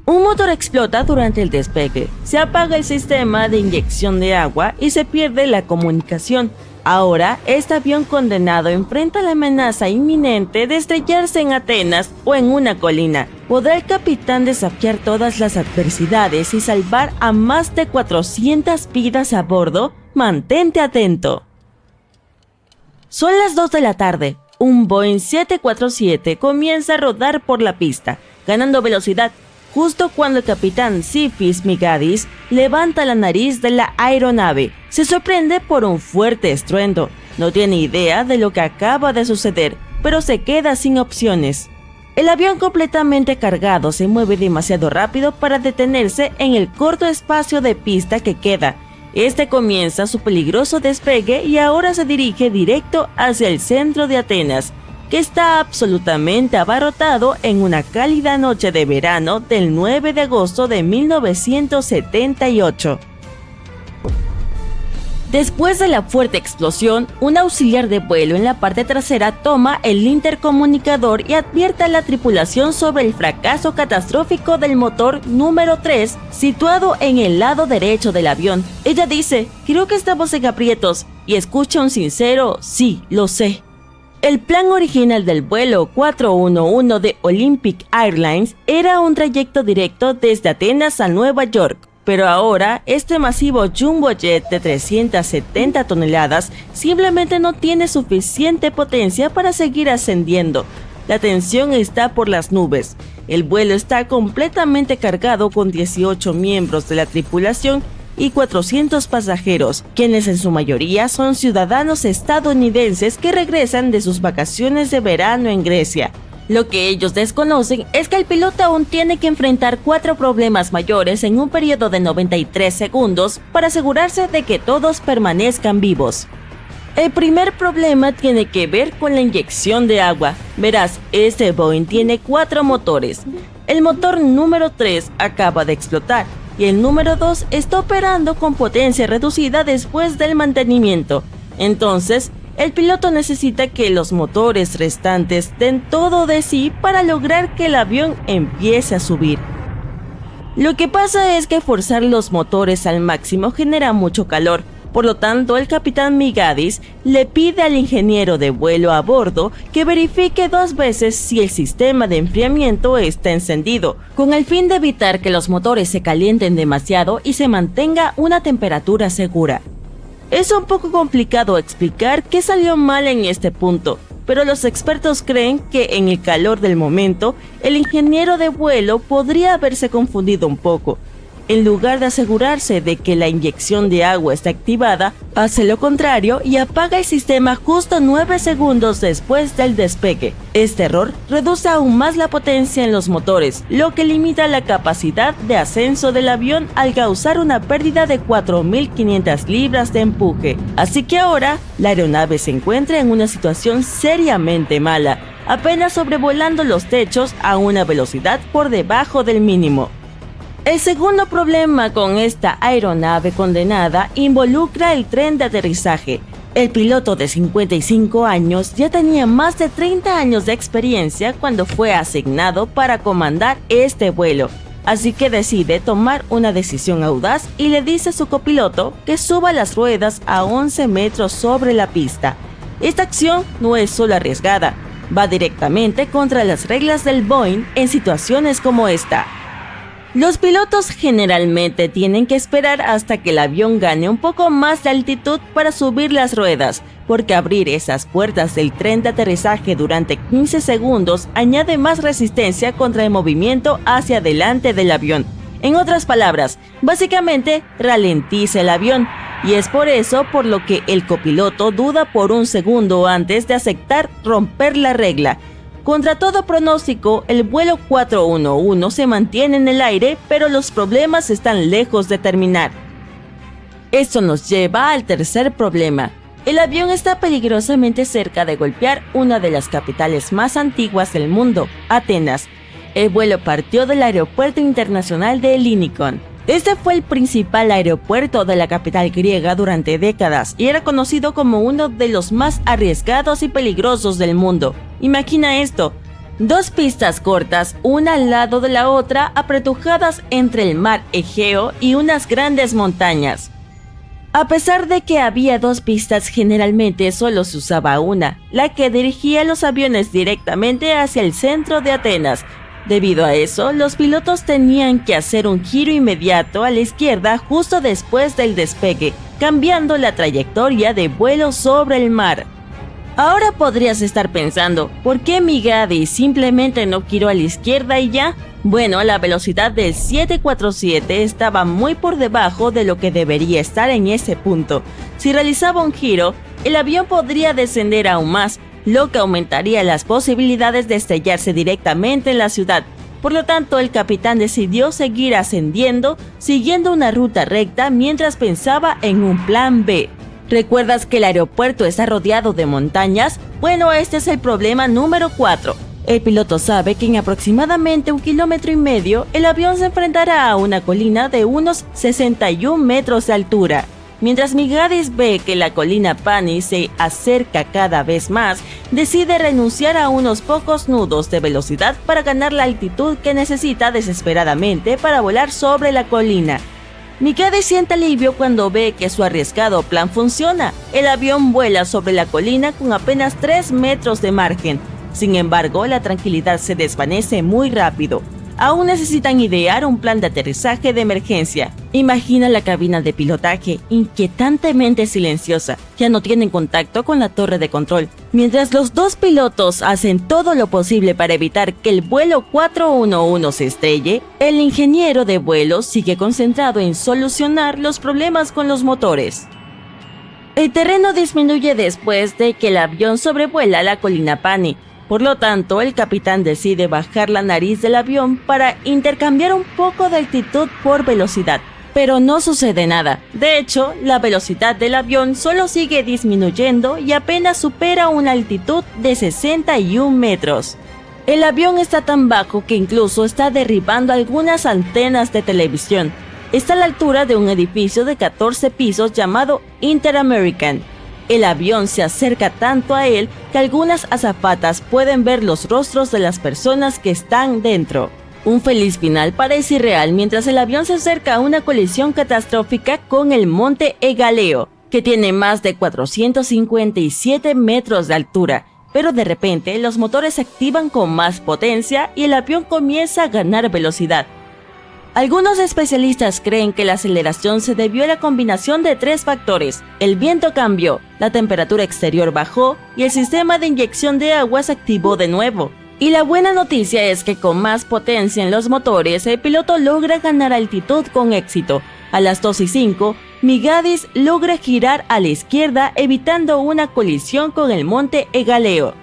Un motor explota durante el despegue, se apaga el sistema de inyección de agua y se pierde la comunicación. Ahora, este avión condenado enfrenta la amenaza inminente de estrellarse en Atenas o en una colina. ¿Podrá el capitán desafiar todas las adversidades y salvar a más de 400 vidas a bordo? Mantente atento. Son las 2 de la tarde. Un Boeing 747 comienza a rodar por la pista, ganando velocidad, justo cuando el capitán Sifis Migadis levanta la nariz de la aeronave. Se sorprende por un fuerte estruendo. No tiene idea de lo que acaba de suceder, pero se queda sin opciones. El avión completamente cargado se mueve demasiado rápido para detenerse en el corto espacio de pista que queda. Este comienza su peligroso despegue y ahora se dirige directo hacia el centro de Atenas, que está absolutamente abarrotado en una cálida noche de verano del 9 de agosto de 1978. Después de la fuerte explosión, un auxiliar de vuelo en la parte trasera toma el intercomunicador y advierte a la tripulación sobre el fracaso catastrófico del motor número 3, situado en el lado derecho del avión. Ella dice: "Creo que estamos en aprietos", y escucha un sincero "sí, lo sé". El plan original del vuelo 411 de Olympic Airlines era un trayecto directo desde Atenas a Nueva York, pero ahora este masivo jumbo jet de 370 toneladas simplemente no tiene suficiente potencia para seguir ascendiendo. La tensión está por las nubes. El vuelo está completamente cargado con 18 miembros de la tripulación y 400 pasajeros, quienes en su mayoría son ciudadanos estadounidenses que regresan de sus vacaciones de verano en Grecia. Lo que ellos desconocen es que el piloto aún tiene que enfrentar 4 problemas mayores en un periodo de 93 segundos para asegurarse de que todos permanezcan vivos. El primer problema tiene que ver con la inyección de agua. Verás, este Boeing tiene 4 motores. El motor número 3 acaba de explotar y el número 2 está operando con potencia reducida después del mantenimiento. Entonces, el piloto necesita que los motores restantes den todo de sí para lograr que el avión empiece a subir. Lo que pasa es que forzar los motores al máximo genera mucho calor. Por lo tanto, el capitán Migadis le pide al ingeniero de vuelo a bordo que verifique 2 veces si el sistema de enfriamiento está encendido, con el fin de evitar que los motores se calienten demasiado y se mantenga una temperatura segura. Es un poco complicado explicar qué salió mal en este punto, pero los expertos creen que en el calor del momento, el ingeniero de vuelo podría haberse confundido un poco. En lugar de asegurarse de que la inyección de agua está activada, hace lo contrario y apaga el sistema justo 9 segundos después del despegue. Este error reduce aún más la potencia en los motores, lo que limita la capacidad de ascenso del avión al causar una pérdida de 4.500 libras de empuje. Así que ahora, la aeronave se encuentra en una situación seriamente mala, apenas sobrevolando los techos a una velocidad por debajo del mínimo. El segundo problema con esta aeronave condenada involucra el tren de aterrizaje. El piloto de 55 años ya tenía más de 30 años de experiencia cuando fue asignado para comandar este vuelo, así que decide tomar una decisión audaz y le dice a su copiloto que suba las ruedas a 11 metros sobre la pista. Esta acción no es solo arriesgada, va directamente contra las reglas del Boeing en situaciones como esta. Los pilotos generalmente tienen que esperar hasta que el avión gane un poco más de altitud para subir las ruedas, porque abrir esas puertas del tren de aterrizaje durante 15 segundos añade más resistencia contra el movimiento hacia adelante del avión. En otras palabras, básicamente ralentiza el avión, y es por eso por lo que el copiloto duda por un segundo antes de aceptar romper la regla. Contra todo pronóstico, el vuelo 411 se mantiene en el aire, pero los problemas están lejos de terminar. Esto nos lleva al tercer problema. El avión está peligrosamente cerca de golpear una de las capitales más antiguas del mundo, Atenas. El vuelo partió del aeropuerto internacional de Ellinikon. Este fue el principal aeropuerto de la capital griega durante décadas y era conocido como uno de los más arriesgados y peligrosos del mundo. Imagina esto: Dos pistas cortas, una al lado de la otra, apretujadas entre el mar Egeo y unas grandes montañas. A pesar de que había dos pistas, generalmente solo se usaba una, la que dirigía los aviones directamente hacia el centro de Atenas. Debido a eso, los pilotos tenían que hacer un giro inmediato a la izquierda justo después del despegue, cambiando la trayectoria de vuelo sobre el mar. Ahora podrías estar pensando, ¿por qué Migadi simplemente no giró a la izquierda y ya? Bueno, la velocidad del 747 estaba muy por debajo de lo que debería estar en ese punto. Si realizaba un giro, el avión podría descender aún más, lo que aumentaría las posibilidades de estrellarse directamente en la ciudad. Por lo tanto, el capitán decidió seguir ascendiendo, siguiendo una ruta recta mientras pensaba en un plan B. ¿Recuerdas que el aeropuerto está rodeado de montañas? Bueno, este es el problema número 4. El piloto sabe que en aproximadamente 1,5 kilómetros el avión se enfrentará a una colina de unos 61 metros de altura. Mientras Migadi ve que la colina Pani se acerca cada vez más, decide renunciar a unos pocos nudos de velocidad para ganar la altitud que necesita desesperadamente para volar sobre la colina. Migadi siente alivio cuando ve que su arriesgado plan funciona. El avión vuela sobre la colina con apenas 3 metros de margen. Sin embargo, la tranquilidad se desvanece muy rápido. Aún necesitan idear un plan de aterrizaje de emergencia. Imagina la cabina de pilotaje, inquietantemente silenciosa. Ya no tienen contacto con la torre de control. Mientras los dos pilotos hacen todo lo posible para evitar que el vuelo 411 se estrelle, el ingeniero de vuelo sigue concentrado en solucionar los problemas con los motores. El terreno disminuye después de que el avión sobrevuela la colina Pani. Por lo tanto, el capitán decide bajar la nariz del avión para intercambiar un poco de altitud por velocidad. Pero no sucede nada. De hecho, la velocidad del avión solo sigue disminuyendo y apenas supera una altitud de 61 metros. El avión está tan bajo que incluso está derribando algunas antenas de televisión. Está a la altura de un edificio de 14 pisos llamado Interamerican. El avión se acerca tanto a él que algunas azafatas pueden ver los rostros de las personas que están dentro. Un feliz final parece irreal mientras el avión se acerca a una colisión catastrófica con el monte Egaleo, que tiene más de 457 metros de altura. Pero de repente los motores se activan con más potencia y el avión comienza a ganar velocidad. Algunos especialistas creen que la aceleración se debió a la combinación de 3 factores. El viento cambió, la temperatura exterior bajó y el sistema de inyección de agua se activó de nuevo. Y la buena noticia es que con más potencia en los motores, el piloto logra ganar altitud con éxito. A las 2:05, Migadi logra girar a la izquierda evitando una colisión con el monte Egaleo.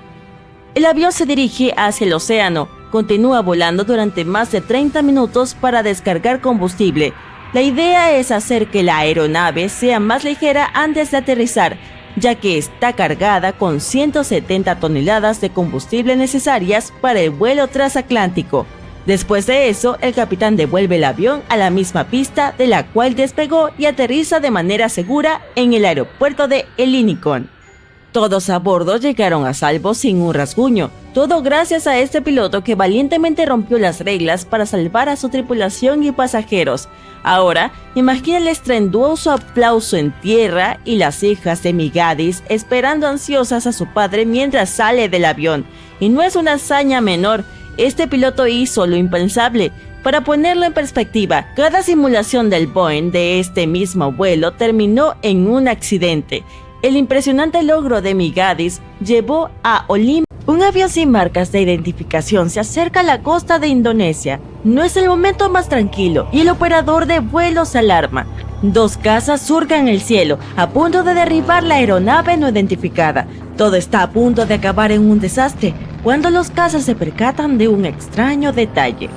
El avión se dirige hacia el océano. Continúa volando durante más de 30 minutos para descargar combustible. La idea es hacer que la aeronave sea más ligera antes de aterrizar, ya que está cargada con 170 toneladas de combustible necesarias para el vuelo transatlántico. Después de eso, el capitán devuelve el avión a la misma pista de la cual despegó y aterriza de manera segura en el aeropuerto de Helinikon. Todos a bordo llegaron a salvo sin un rasguño, todo gracias a este piloto que valientemente rompió las reglas para salvar a su tripulación y pasajeros. Ahora, imagina el estruendoso aplauso en tierra y las hijas de Migadi esperando ansiosas a su padre mientras sale del avión. Y no es una hazaña menor, este piloto hizo lo impensable. Para ponerlo en perspectiva, cada simulación del Boeing de este mismo vuelo terminó en un accidente. El impresionante logro de Migadi llevó a Olympus. Un avión sin marcas de identificación se acerca a la costa de Indonesia. No es el momento más tranquilo y el operador de vuelo se alarma. 2 cazas surcan el cielo, a punto de derribar la aeronave no identificada. Todo está a punto de acabar en un desastre, cuando los cazas se percatan de un extraño detalle.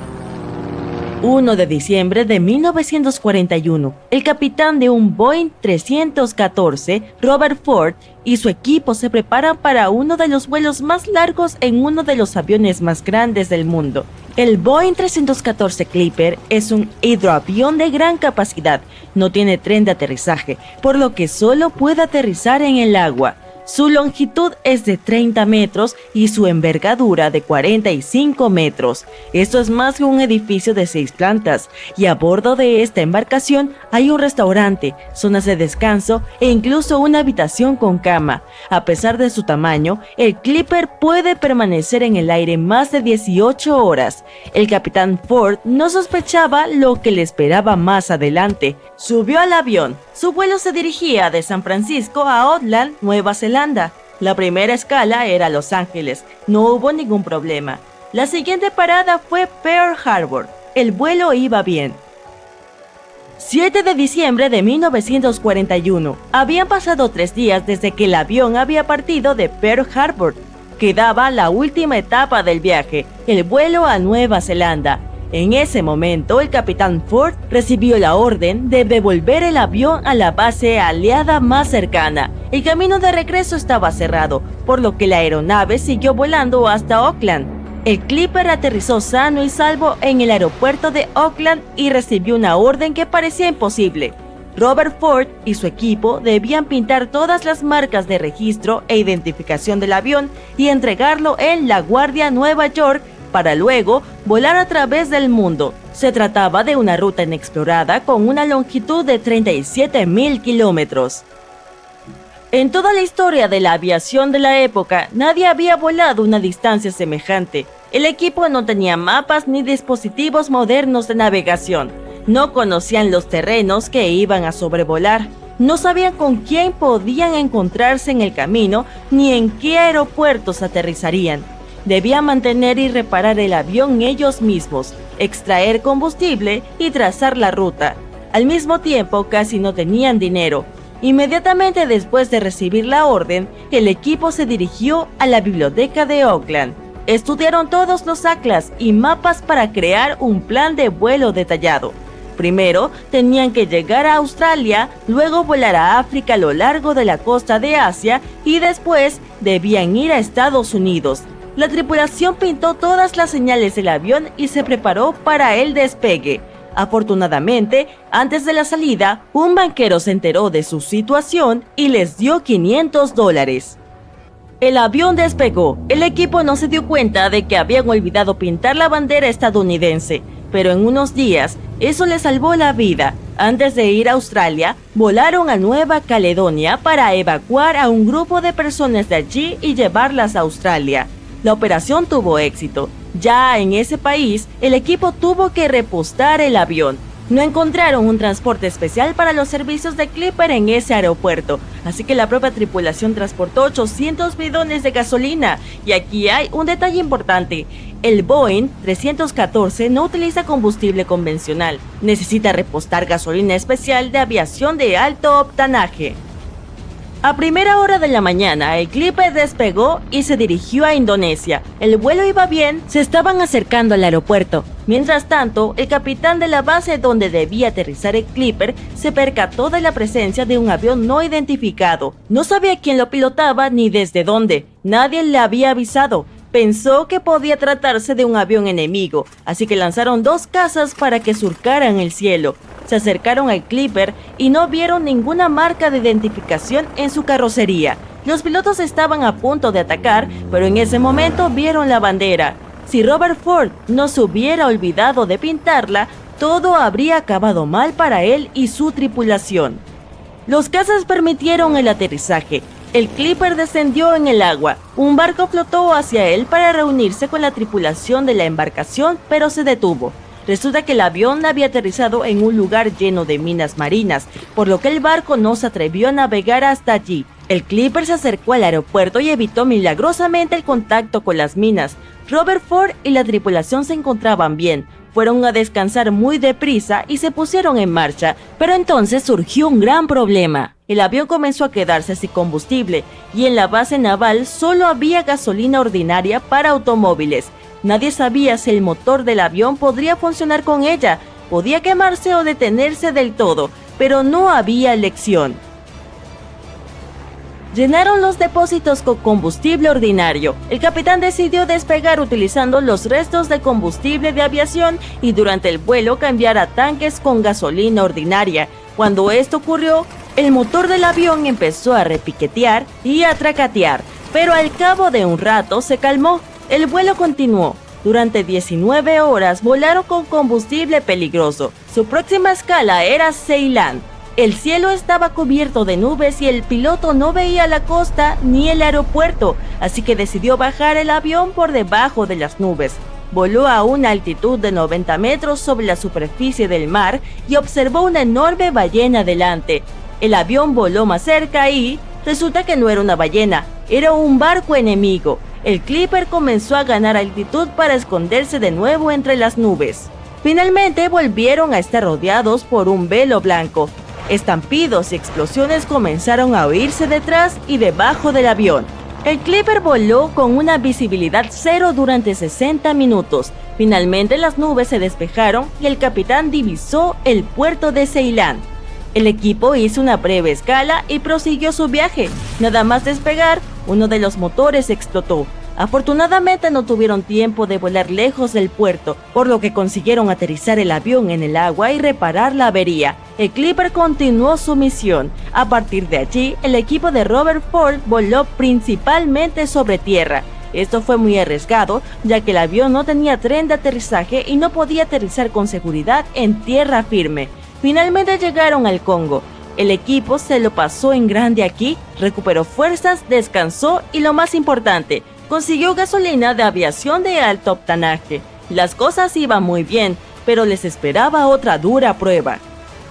1 de diciembre de 1941, el capitán de un Boeing 314, Robert Ford, y su equipo se preparan para uno de los vuelos más largos en uno de los aviones más grandes del mundo. El Boeing 314 Clipper es un hidroavión de gran capacidad, no tiene tren de aterrizaje, por lo que solo puede aterrizar en el agua. Su longitud es de 30 metros y su envergadura de 45 metros. Esto es más que un edificio de 6 plantas, y a bordo de esta embarcación hay un restaurante, zonas de descanso e incluso una habitación con cama. A pesar de su tamaño, el Clipper puede permanecer en el aire más de 18 horas. El capitán Ford no sospechaba lo que le esperaba más adelante. Subió al avión. Su vuelo se dirigía de San Francisco a Auckland, Nueva Zelanda. La primera escala era Los Ángeles. No hubo ningún problema. La siguiente parada fue Pearl Harbor. El vuelo iba bien. 7 de diciembre de 1941. Habían pasado 3 días desde que el avión había partido de Pearl Harbor. Quedaba la última etapa del viaje, el vuelo a Nueva Zelanda. En ese momento, el capitán Ford recibió la orden de devolver el avión a la base aliada más cercana. El camino de regreso estaba cerrado, por lo que la aeronave siguió volando hasta Auckland. El Clipper aterrizó sano y salvo en el aeropuerto de Auckland y recibió una orden que parecía imposible. Robert Ford y su equipo debían pintar todas las marcas de registro e identificación del avión y entregarlo en LaGuardia, Nueva York, para luego volar a través del mundo. Se trataba de una ruta inexplorada con una longitud de 37.000 kilómetros. En toda la historia de la aviación de la época, nadie había volado una distancia semejante. El equipo no tenía mapas ni dispositivos modernos de navegación. No conocían los terrenos que iban a sobrevolar. No sabían con quién podían encontrarse en el camino ni en qué aeropuertos aterrizarían. Debían mantener y reparar el avión ellos mismos, extraer combustible y trazar la ruta. Al mismo tiempo, casi no tenían dinero. Inmediatamente después de recibir la orden, el equipo se dirigió a la biblioteca de Auckland. Estudiaron todos los atlas y mapas para crear un plan de vuelo detallado. Primero, tenían que llegar a Australia, luego volar a África a lo largo de la costa de Asia y después debían ir a Estados Unidos. La tripulación pintó todas las señales del avión y se preparó para el despegue. Afortunadamente, antes de la salida, un banquero se enteró de su situación y les dio $500. El avión despegó. El equipo no se dio cuenta de que habían olvidado pintar la bandera estadounidense, pero en unos días eso les salvó la vida. Antes de ir a Australia, volaron a Nueva Caledonia para evacuar a un grupo de personas de allí y llevarlas a Australia. La operación tuvo éxito. Ya en ese país, el equipo tuvo que repostar el avión. No encontraron un transporte especial para los servicios de Clipper en ese aeropuerto, así que la propia tripulación transportó 800 bidones de gasolina. Y aquí hay un detalle importante. El Boeing 314 no utiliza combustible convencional. Necesita repostar gasolina especial de aviación de alto octanaje. A primera hora de la mañana, el Clipper despegó y se dirigió a Indonesia. El vuelo iba bien, se estaban acercando al aeropuerto. Mientras tanto, el capitán de la base donde debía aterrizar el Clipper se percató de la presencia de un avión no identificado. No sabía quién lo pilotaba ni desde dónde. Nadie le había avisado. Pensó que podía tratarse de un avión enemigo, así que lanzaron 2 cazas para que surcaran el cielo. Se acercaron al Clipper y no vieron ninguna marca de identificación en su carrocería. Los pilotos estaban a punto de atacar, pero en ese momento vieron la bandera. Si Robert Ford no se hubiera olvidado de pintarla, todo habría acabado mal para él y su tripulación. Los cazas permitieron el aterrizaje. El Clipper descendió en el agua. Un barco flotó hacia él para reunirse con la tripulación de la embarcación, pero se detuvo. Resulta que el avión había aterrizado en un lugar lleno de minas marinas, por lo que el barco no se atrevió a navegar hasta allí. El Clipper se acercó al aeropuerto y evitó milagrosamente el contacto con las minas. Robert Ford y la tripulación se encontraban bien. Fueron a descansar muy deprisa y se pusieron en marcha, pero entonces surgió un gran problema. El avión comenzó a quedarse sin combustible y en la base naval solo había gasolina ordinaria para automóviles. Nadie sabía si el motor del avión podría funcionar con ella, podía quemarse o detenerse del todo, pero no había elección. Llenaron los depósitos con combustible ordinario. El capitán decidió despegar utilizando los restos de combustible de aviación y durante el vuelo cambiar a tanques con gasolina ordinaria. Cuando esto ocurrió, El motor del avión empezó a repiquetear y a tracatear, pero al cabo de un rato se calmó. El vuelo continuó. Durante 19 horas volaron con combustible peligroso. Su próxima escala era Ceilán. El cielo estaba cubierto de nubes y el piloto no veía la costa ni el aeropuerto, así que decidió bajar el avión por debajo de las nubes. Voló a una altitud de 90 metros sobre la superficie del mar y observó una enorme ballena delante. El avión voló más cerca y resulta que no era una ballena, era un barco enemigo. El Clipper comenzó a ganar altitud para esconderse de nuevo entre las nubes. Finalmente volvieron a estar rodeados por un velo blanco. Estampidos y explosiones comenzaron a oírse detrás y debajo del avión. El Clipper voló con una visibilidad cero durante 60 minutos. Finalmente las nubes se despejaron y el capitán divisó el puerto de Ceilán. El equipo hizo una breve escala y prosiguió su viaje. Nada más despegar, uno de los motores explotó. Afortunadamente no tuvieron tiempo de volar lejos del puerto, por lo que consiguieron aterrizar el avión en el agua y reparar la avería. El Clipper continuó su misión. A partir de allí, el equipo de Robert Ford voló principalmente sobre tierra. Esto fue muy arriesgado, ya que el avión no tenía tren de aterrizaje y no podía aterrizar con seguridad en tierra firme. Finalmente llegaron al Congo. El equipo se lo pasó en grande aquí, recuperó fuerzas, descansó y lo más importante, consiguió gasolina de aviación de alto octanaje. Las cosas iban muy bien, pero les esperaba otra dura prueba.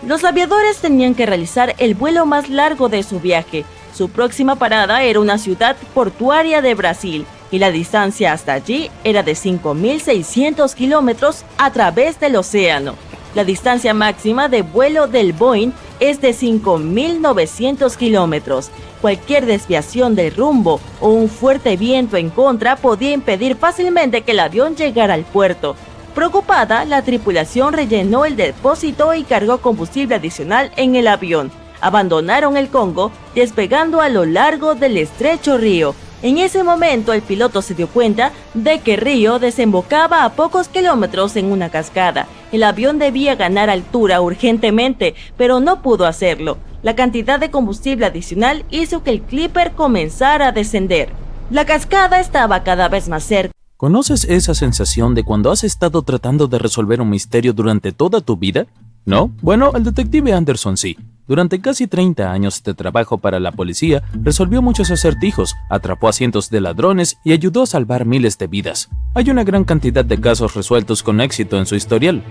Los aviadores tenían que realizar el vuelo más largo de su viaje. Su próxima parada era una ciudad portuaria de Brasil, y la distancia hasta allí era de 5.600 kilómetros a través del océano. La distancia máxima de vuelo del Boeing es de 5.900 kilómetros. Cualquier desviación del rumbo o un fuerte viento en contra podía impedir fácilmente que el avión llegara al puerto. Preocupada, la tripulación rellenó el depósito y cargó combustible adicional en el avión. Abandonaron el Congo, despegando a lo largo del estrecho río. En ese momento el piloto se dio cuenta de que Río desembocaba a pocos kilómetros en una cascada. El avión debía ganar altura urgentemente, pero no pudo hacerlo. La cantidad de combustible adicional hizo que el Clipper comenzara a descender. La cascada estaba cada vez más cerca. ¿Conoces esa sensación de cuando has estado tratando de resolver un misterio durante toda tu vida? ¿No? Bueno, el detective Anderson sí. Durante casi 30 años de trabajo para la policía, resolvió muchos acertijos, atrapó a cientos de ladrones y ayudó a salvar miles de vidas. Hay una gran cantidad de casos resueltos con éxito en su historial.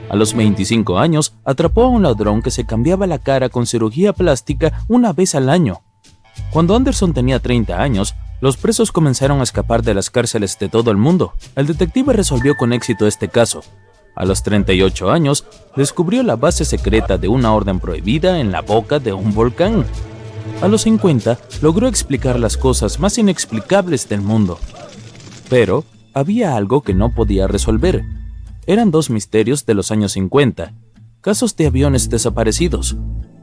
A los 25 años, atrapó a un ladrón que se cambiaba la cara con cirugía plástica una vez al año. Cuando Anderson tenía 30 años, los presos comenzaron a escapar de las cárceles de todo el mundo. El detective resolvió con éxito este caso. A los 38 años, descubrió la base secreta de una orden prohibida en la boca de un volcán. A los 50, logró explicar las cosas más inexplicables del mundo. Pero había algo que no podía resolver. Eran dos misterios de los años 50, casos de aviones desaparecidos.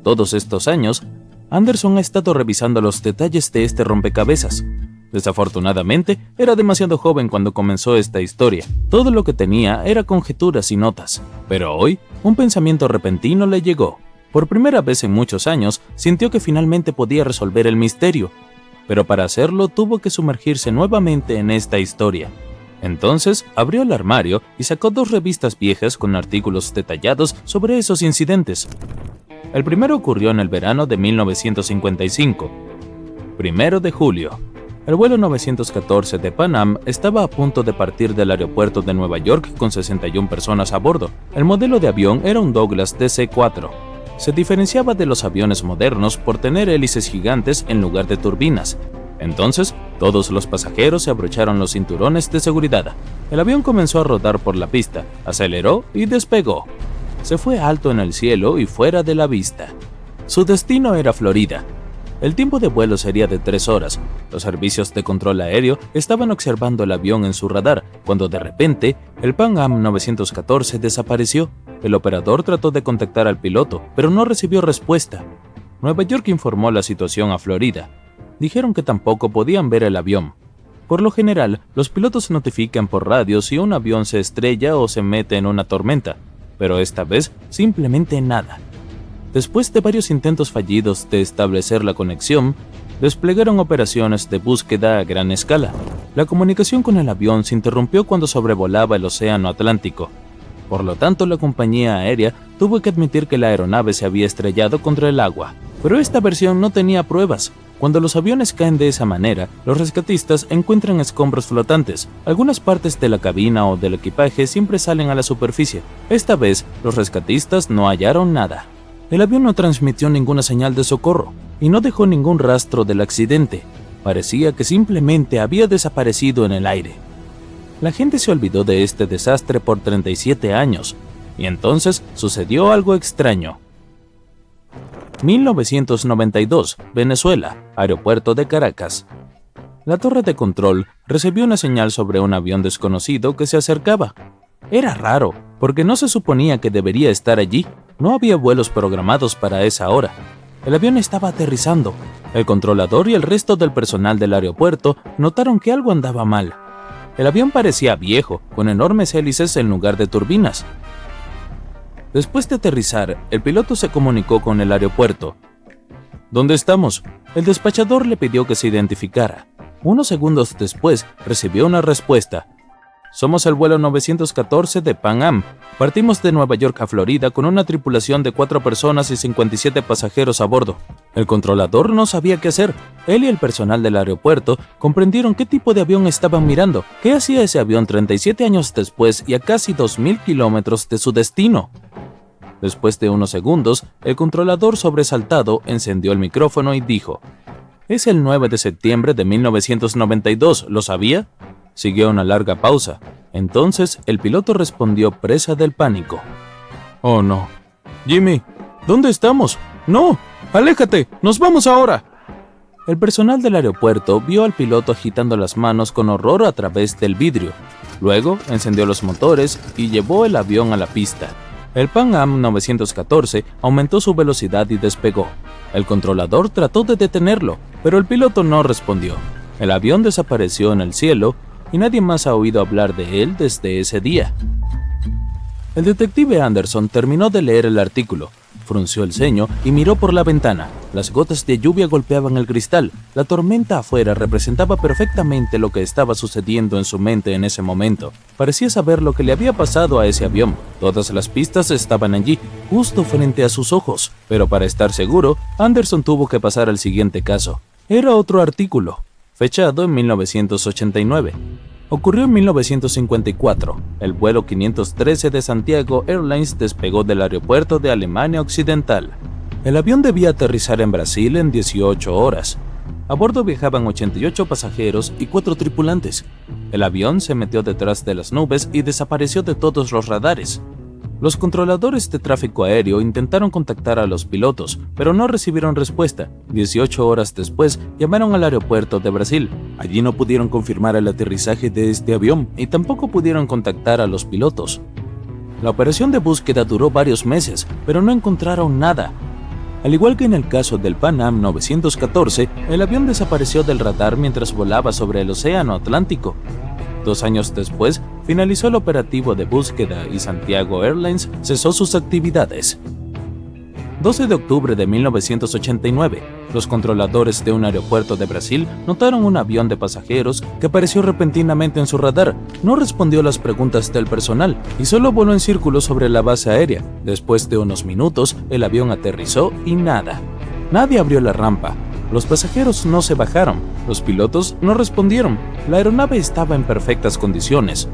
Todos estos años, Anderson ha estado revisando los detalles de este rompecabezas. Desafortunadamente, era demasiado joven cuando comenzó esta historia. Todo lo que tenía era conjeturas y notas. Pero hoy, un pensamiento repentino le llegó. Por primera vez en muchos años, sintió que finalmente podía resolver el misterio. Pero para hacerlo, tuvo que sumergirse nuevamente en esta historia. Entonces, abrió el armario y sacó 2 revistas viejas con artículos detallados sobre esos incidentes. El primero ocurrió en el verano de 1955. 1 de julio. El vuelo 914 de Pan Am estaba a punto de partir del aeropuerto de Nueva York con 61 personas a bordo. El modelo de avión era un Douglas DC-4. Se diferenciaba de los aviones modernos por tener hélices gigantes en lugar de turbinas. Entonces, todos los pasajeros se abrocharon los cinturones de seguridad. El avión comenzó a rodar por la pista, aceleró y despegó. Se fue alto en el cielo y fuera de la vista. Su destino era Florida. El tiempo de vuelo sería de 3 horas. Los servicios de control aéreo estaban observando el avión en su radar, cuando de repente, el Pan Am 914 desapareció. El operador trató de contactar al piloto, pero no recibió respuesta. Nueva York informó la situación a Florida. Dijeron que tampoco podían ver el avión. Por lo general, los pilotos notifican por radio si un avión se estrella o se mete en una tormenta, pero esta vez simplemente nada. Después de varios intentos fallidos de establecer la conexión, desplegaron operaciones de búsqueda a gran escala. La comunicación con el avión se interrumpió cuando sobrevolaba el Océano Atlántico. Por lo tanto, la compañía aérea tuvo que admitir que la aeronave se había estrellado contra el agua. Pero esta versión no tenía pruebas. Cuando los aviones caen de esa manera, los rescatistas encuentran escombros flotantes. Algunas partes de la cabina o del equipaje siempre salen a la superficie. Esta vez, los rescatistas no hallaron nada. El avión no transmitió ninguna señal de socorro y no dejó ningún rastro del accidente. Parecía que simplemente había desaparecido en el aire. La gente se olvidó de este desastre por 37 años, y entonces sucedió algo extraño. 1992, Venezuela, aeropuerto de Caracas. La torre de control recibió una señal sobre un avión desconocido que se acercaba. Era raro, porque no se suponía que debería estar allí. No había vuelos programados para esa hora. El avión estaba aterrizando. El controlador y el resto del personal del aeropuerto notaron que algo andaba mal. El avión parecía viejo, con enormes hélices en lugar de turbinas. Después de aterrizar, el piloto se comunicó con el aeropuerto. ¿Dónde estamos? El despachador le pidió que se identificara. Unos segundos después, recibió una respuesta. Somos el vuelo 914 de Pan Am. Partimos de Nueva York a Florida con una tripulación de 4 personas y 57 pasajeros a bordo. El controlador no sabía qué hacer. Él y el personal del aeropuerto comprendieron qué tipo de avión estaban mirando. ¿Qué hacía ese avión 37 años después y a casi 2.000 kilómetros de su destino? Después de unos segundos, el controlador sobresaltado encendió el micrófono y dijo: «Es el 9 de septiembre de 1992, ¿lo sabía?». Siguió una larga pausa. Entonces el piloto respondió presa del pánico. «Oh no. Jimmy, ¿dónde estamos? ¡No! ¡Aléjate! ¡Nos vamos ahora!». El personal del aeropuerto vio al piloto agitando las manos con horror a través del vidrio. Luego encendió los motores y llevó el avión a la pista. El Pan Am 914 aumentó su velocidad y despegó. El controlador trató de detenerlo, pero el piloto no respondió. El avión desapareció en el cielo y nadie más ha oído hablar de él desde ese día. El detective Anderson terminó de leer el artículo, frunció el ceño y miró por la ventana. Las gotas de lluvia golpeaban el cristal. La tormenta afuera representaba perfectamente lo que estaba sucediendo en su mente en ese momento. Parecía saber lo que le había pasado a ese avión. Todas las pistas estaban allí, justo frente a sus ojos. Pero para estar seguro, Anderson tuvo que pasar al siguiente caso. Era otro artículo, fechado en 1989. Ocurrió en 1954. El vuelo 513 de Santiago Airlines despegó del aeropuerto de Alemania Occidental. El avión debía aterrizar en Brasil en 18 horas. A bordo viajaban 88 pasajeros y 4 tripulantes. El avión se metió detrás de las nubes y desapareció de todos los radares. Los controladores de tráfico aéreo intentaron contactar a los pilotos, pero no recibieron respuesta. 18 horas después, llamaron al aeropuerto de Brasil. Allí no pudieron confirmar el aterrizaje de este avión y tampoco pudieron contactar a los pilotos. La operación de búsqueda duró varios meses, pero no encontraron nada. Al igual que en el caso del Pan Am 914, el avión desapareció del radar mientras volaba sobre el Océano Atlántico. 2 años después, finalizó el operativo de búsqueda y Santiago Airlines cesó sus actividades. 12 de octubre de 1989, los controladores de un aeropuerto de Brasil notaron un avión de pasajeros que apareció repentinamente en su radar. No respondió a las preguntas del personal y solo voló en círculos sobre la base aérea. Después de unos minutos, el avión aterrizó y nada. Nadie abrió la rampa. Los pasajeros no se bajaron. Los pilotos no respondieron. La aeronave estaba en perfectas condiciones.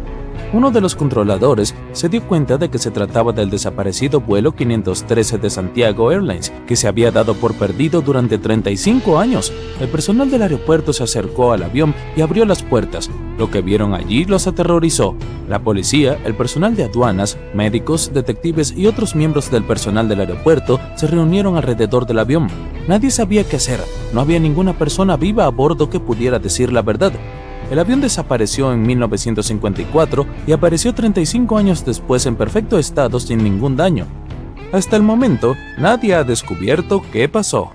Uno de los controladores se dio cuenta de que se trataba del desaparecido vuelo 513 de Santiago Airlines, que se había dado por perdido durante 35 años. El personal del aeropuerto se acercó al avión y abrió las puertas. Lo que vieron allí los aterrorizó. La policía, el personal de aduanas, médicos, detectives y otros miembros del personal del aeropuerto se reunieron alrededor del avión. Nadie sabía qué hacer. No había ninguna persona viva a bordo que pudiera decir la verdad. El avión desapareció en 1954 y apareció 35 años después en perfecto estado sin ningún daño. Hasta el momento, nadie ha descubierto qué pasó.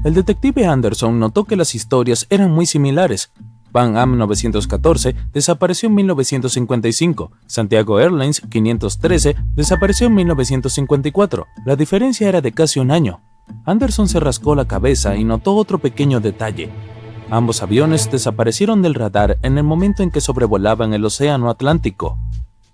El detective Anderson notó que las historias eran muy similares. Pan Am 914 desapareció en 1955. Santiago Airlines 513 desapareció en 1954. La diferencia era de casi un año. Anderson se rascó la cabeza y notó otro pequeño detalle. Ambos aviones desaparecieron del radar en el momento en que sobrevolaban el Océano Atlántico.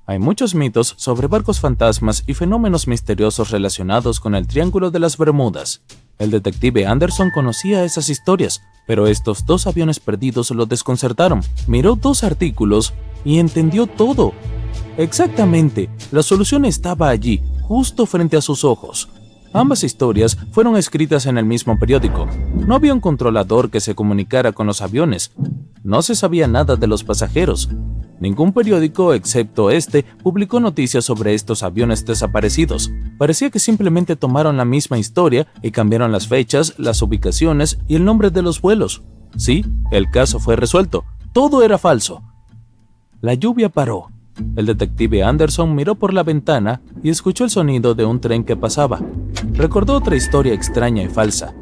Hay muchos mitos sobre barcos fantasmas y fenómenos misteriosos relacionados con el Triángulo de las Bermudas. El detective Anderson conocía esas historias, pero estos dos aviones perdidos lo desconcertaron. Miró 2 artículos y entendió todo. Exactamente, la solución estaba allí, justo frente a sus ojos. Ambas historias fueron escritas en el mismo periódico. No había un controlador que se comunicara con los aviones. No se sabía nada de los pasajeros. Ningún periódico, excepto este, publicó noticias sobre estos aviones desaparecidos. Parecía que simplemente tomaron la misma historia y cambiaron las fechas, las ubicaciones y el nombre de los vuelos. Sí, el caso fue resuelto. Todo era falso. La lluvia paró. El detective Anderson miró por la ventana y escuchó el sonido de un tren que pasaba. Recordó otra historia extraña y falsa.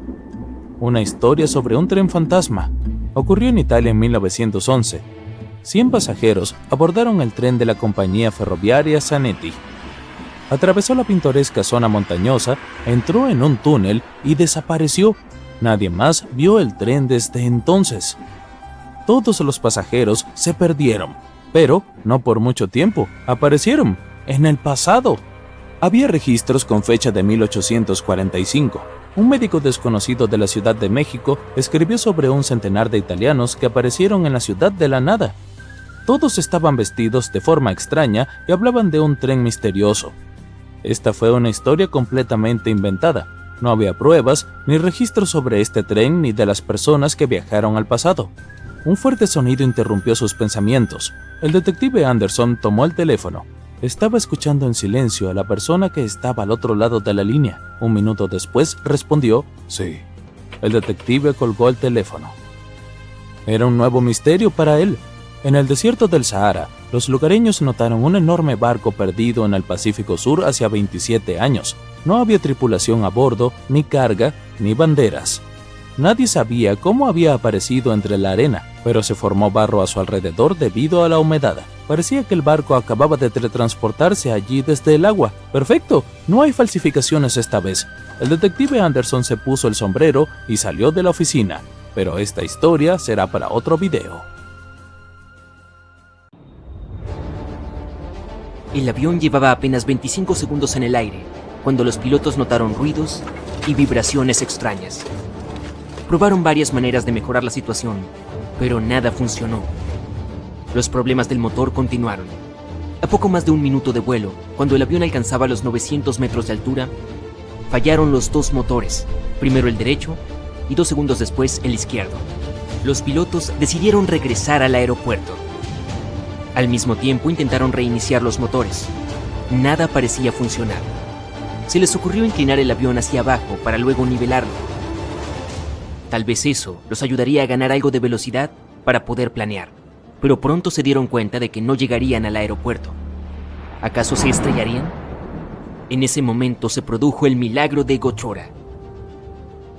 Una historia sobre un tren fantasma. Ocurrió en Italia en 1911. 100 pasajeros abordaron el tren de la compañía ferroviaria Zanetti. Atravesó la pintoresca zona montañosa, entró en un túnel y desapareció. Nadie más vio el tren desde entonces. Todos los pasajeros se perdieron, pero no por mucho tiempo. Aparecieron en el pasado. Había registros con fecha de 1845. Un médico desconocido de la Ciudad de México escribió sobre un centenar de italianos que aparecieron en la ciudad de la nada. Todos estaban vestidos de forma extraña y hablaban de un tren misterioso. Esta fue una historia completamente inventada. No había pruebas ni registros sobre este tren ni de las personas que viajaron al pasado. Un fuerte sonido interrumpió sus pensamientos. El detective Anderson tomó el teléfono. Estaba escuchando en silencio a la persona que estaba al otro lado de la línea. Un minuto después respondió, «Sí». El detective colgó el teléfono. Era un nuevo misterio para él. En el desierto del Sahara, los lugareños notaron un enorme barco perdido en el Pacífico Sur hace 27 años. No había tripulación a bordo, ni carga, ni banderas. Nadie sabía cómo había aparecido entre la arena, pero se formó barro a su alrededor debido a la humedad. Parecía que el barco acababa de teletransportarse allí desde el agua. ¡Perfecto! No hay falsificaciones esta vez. El detective Anderson se puso el sombrero y salió de la oficina. Pero esta historia será para otro video. El avión llevaba apenas 25 segundos en el aire, cuando los pilotos notaron ruidos y vibraciones extrañas. Probaron varias maneras de mejorar la situación, pero nada funcionó. Los problemas del motor continuaron. A poco más de un minuto de vuelo, cuando el avión alcanzaba los 900 metros de altura, fallaron los 2 motores, primero el derecho y 2 segundos después el izquierdo. Los pilotos decidieron regresar al aeropuerto. Al mismo tiempo intentaron reiniciar los motores. Nada parecía funcionar. Se les ocurrió inclinar el avión hacia abajo para luego nivelarlo. Tal vez eso los ayudaría a ganar algo de velocidad para poder planear, pero pronto se dieron cuenta de que no llegarían al aeropuerto. ¿Acaso se estrellarían? En ese momento se produjo el milagro de Gochora.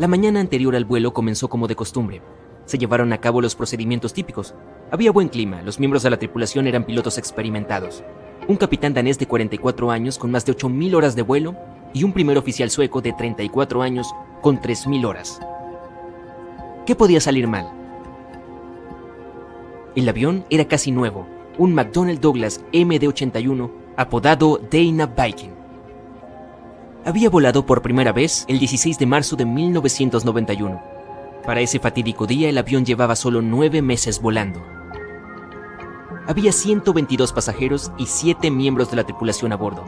La mañana anterior al vuelo comenzó como de costumbre. Se llevaron a cabo los procedimientos típicos. Había buen clima, los miembros de la tripulación eran pilotos experimentados. Un capitán danés de 44 años con más de 8.000 horas de vuelo y un primer oficial sueco de 34 años con 3.000 horas. ¿Qué podía salir mal? El avión era casi nuevo, un McDonnell Douglas MD-81 apodado Dana Viking. Había volado por primera vez el 16 de marzo de 1991. Para ese fatídico día el avión llevaba solo 9 meses volando. Había 122 pasajeros y 7 miembros de la tripulación a bordo.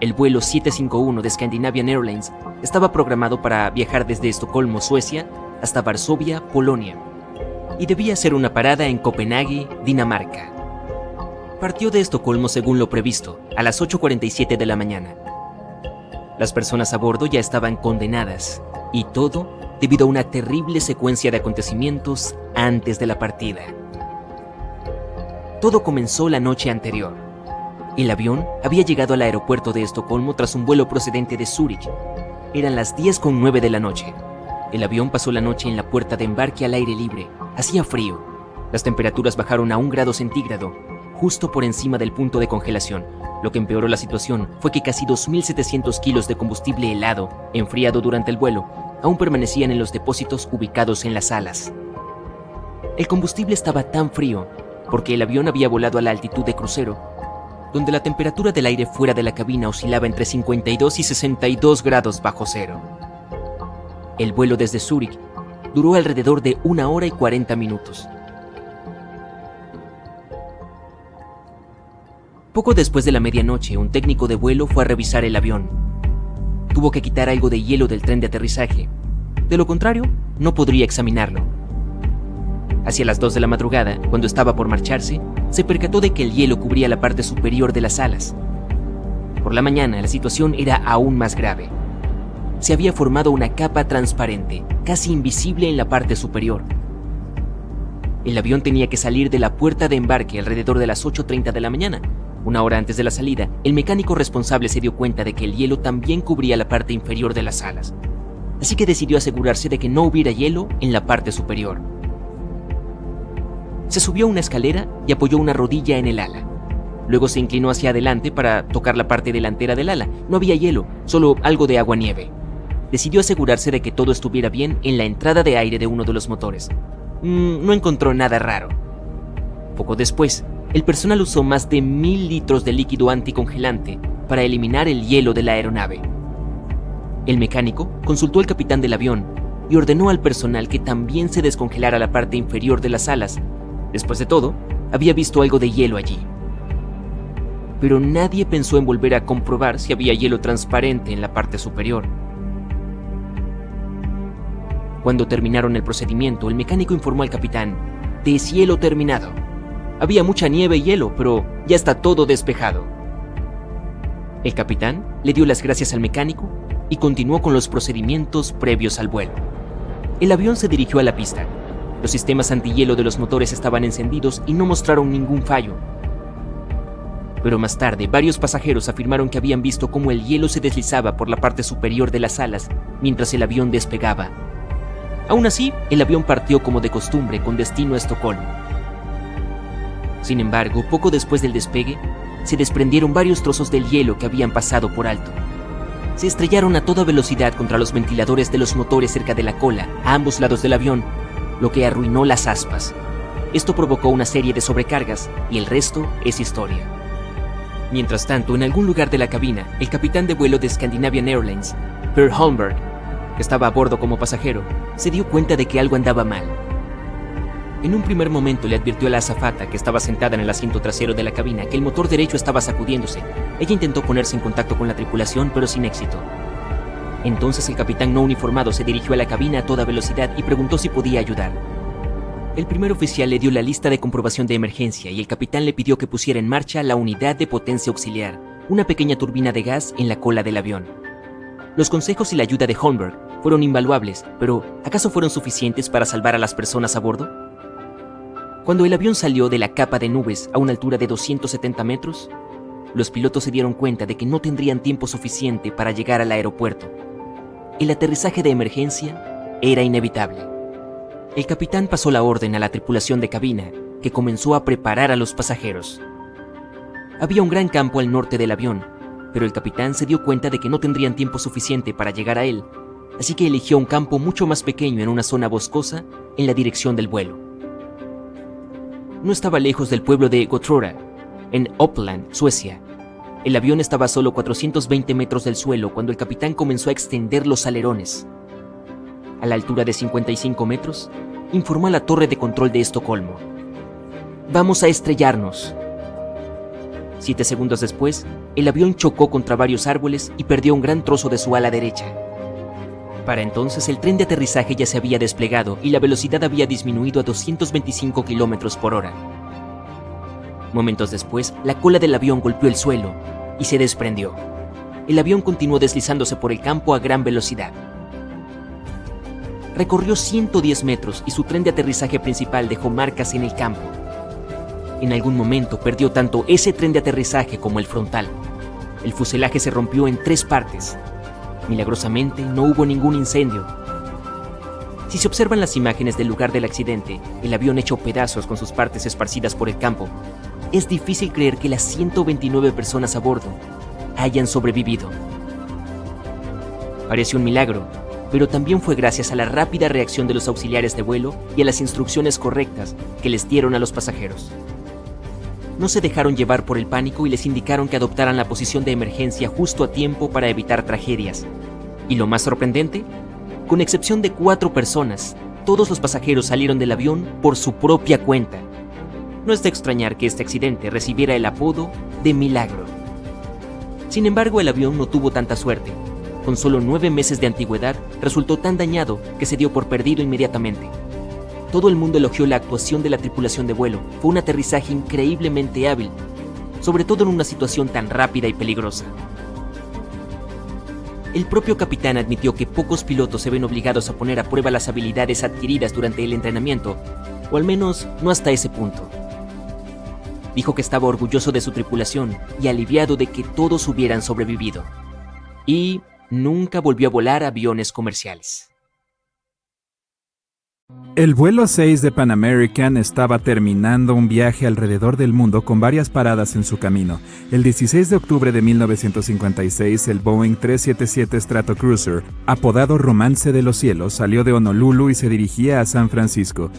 El vuelo 751 de Scandinavian Airlines estaba programado para viajar desde Estocolmo, Suecia, hasta Varsovia, Polonia, y debía hacer una parada en Copenhague, Dinamarca. Partió de Estocolmo según lo previsto, a las 8:47 de la mañana. Las personas a bordo ya estaban condenadas, y todo debido a una terrible secuencia de acontecimientos antes de la partida. Todo comenzó la noche anterior. El avión había llegado al aeropuerto de Estocolmo tras un vuelo procedente de Zúrich. Eran las 10:09 de la noche. El avión pasó la noche en la puerta de embarque al aire libre. Hacía frío. Las temperaturas bajaron a 1 grado centígrado, justo por encima del punto de congelación. Lo que empeoró la situación fue que casi 2.700 kilos de combustible helado, enfriado durante el vuelo, aún permanecían en los depósitos ubicados en las alas. El combustible estaba tan frío porque el avión había volado a la altitud de crucero, donde la temperatura del aire fuera de la cabina oscilaba entre 52 y 62 grados bajo cero. El vuelo desde Zúrich duró alrededor de 1 hora y 40 minutos. Poco después de la medianoche, un técnico de vuelo fue a revisar el avión. Tuvo que quitar algo de hielo del tren de aterrizaje. De lo contrario, no podría examinarlo. Hacia las 2 de la madrugada, cuando estaba por marcharse, se percató de que el hielo cubría la parte superior de las alas. Por la mañana, la situación era aún más grave. Se había formado una capa transparente, casi invisible en la parte superior. El avión tenía que salir de la puerta de embarque alrededor de las 8:30 de la mañana. 1 hora antes de la salida, el mecánico responsable se dio cuenta de que el hielo también cubría la parte inferior de las alas, así que decidió asegurarse de que no hubiera hielo en la parte superior. Se subió a una escalera y apoyó una rodilla en el ala. Luego se inclinó hacia adelante para tocar la parte delantera del ala. No había hielo, solo algo de agua-nieve. Decidió asegurarse de que todo estuviera bien en la entrada de aire de uno de los motores. No encontró nada raro. Poco después, el personal usó más de 1.000 litros de líquido anticongelante para eliminar el hielo de la aeronave. El mecánico consultó al capitán del avión y ordenó al personal que también se descongelara la parte inferior de las alas. Después de todo, había visto algo de hielo allí. Pero nadie pensó en volver a comprobar si había hielo transparente en la parte superior. Cuando terminaron el procedimiento, el mecánico informó al capitán: deshielo terminado. Había mucha nieve y hielo, pero ya está todo despejado. El capitán le dio las gracias al mecánico y continuó con los procedimientos previos al vuelo. El avión se dirigió a la pista. Los sistemas antihielo de los motores estaban encendidos y no mostraron ningún fallo. Pero más tarde, varios pasajeros afirmaron que habían visto cómo el hielo se deslizaba por la parte superior de las alas mientras el avión despegaba. Aún así, el avión partió como de costumbre con destino a Estocolmo. Sin embargo, poco después del despegue, se desprendieron varios trozos del hielo que habían pasado por alto. Se estrellaron a toda velocidad contra los ventiladores de los motores cerca de la cola, a ambos lados del avión, lo que arruinó las aspas. Esto provocó una serie de sobrecargas y el resto es historia. Mientras tanto, en algún lugar de la cabina, el capitán de vuelo de Scandinavian Airlines, Per Holmberg, que estaba a bordo como pasajero, se dio cuenta de que algo andaba mal. En un primer momento le advirtió a la azafata, que estaba sentada en el asiento trasero de la cabina, que el motor derecho estaba sacudiéndose. Ella intentó ponerse en contacto con la tripulación, pero sin éxito. Entonces el capitán no uniformado se dirigió a la cabina a toda velocidad y preguntó si podía ayudar. El primer oficial le dio la lista de comprobación de emergencia y el capitán le pidió que pusiera en marcha la unidad de potencia auxiliar, una pequeña turbina de gas en la cola del avión. Los consejos y la ayuda de Holmberg fueron invaluables, pero ¿acaso fueron suficientes para salvar a las personas a bordo? Cuando el avión salió de la capa de nubes a una altura de 270 metros, los pilotos se dieron cuenta de que no tendrían tiempo suficiente para llegar al aeropuerto. El aterrizaje de emergencia era inevitable. El capitán pasó la orden a la tripulación de cabina, que comenzó a preparar a los pasajeros. Había un gran campo al norte del avión, pero el capitán se dio cuenta de que no tendrían tiempo suficiente para llegar a él, así que eligió un campo mucho más pequeño en una zona boscosa en la dirección del vuelo. No estaba lejos del pueblo de Gottröra, en Uppland, Suecia. El avión estaba a solo 420 metros del suelo cuando el capitán comenzó a extender los alerones. A la altura de 55 metros, informó a la torre de control de Estocolmo: «Vamos a estrellarnos». 7 segundos después, el avión chocó contra varios árboles y perdió un gran trozo de su ala derecha. Para entonces, el tren de aterrizaje ya se había desplegado y la velocidad había disminuido a 225 kilómetros por hora. Momentos después, la cola del avión golpeó el suelo y se desprendió. El avión continuó deslizándose por el campo a gran velocidad. Recorrió 110 metros y su tren de aterrizaje principal dejó marcas en el campo. En algún momento perdió tanto ese tren de aterrizaje como el frontal. El fuselaje se rompió en 3 partes. Milagrosamente no hubo ningún incendio. Si se observan las imágenes del lugar del accidente, el avión hecho pedazos con sus partes esparcidas por el campo, es difícil creer que las 129 personas a bordo hayan sobrevivido. Parece un milagro, pero también fue gracias a la rápida reacción de los auxiliares de vuelo y a las instrucciones correctas que les dieron a los pasajeros. No se dejaron llevar por el pánico y les indicaron que adoptaran la posición de emergencia justo a tiempo para evitar tragedias. Y lo más sorprendente, con excepción de 4 personas, todos los pasajeros salieron del avión por su propia cuenta. No es de extrañar que este accidente recibiera el apodo de milagro. Sin embargo, el avión no tuvo tanta suerte. Con solo 9 meses de antigüedad, resultó tan dañado que se dio por perdido inmediatamente. Todo el mundo elogió la actuación de la tripulación de vuelo. Fue un aterrizaje increíblemente hábil, sobre todo en una situación tan rápida y peligrosa. El propio capitán admitió que pocos pilotos se ven obligados a poner a prueba las habilidades adquiridas durante el entrenamiento, o al menos no hasta ese punto. Dijo que estaba orgulloso de su tripulación y aliviado de que todos hubieran sobrevivido. Y nunca volvió a volar aviones comerciales. El vuelo 6 de Pan American estaba terminando un viaje alrededor del mundo con varias paradas en su camino. El 16 de octubre de 1956, el Boeing 377 Stratocruiser, apodado Romance de los Cielos, salió de Honolulu y se dirigía a San Francisco.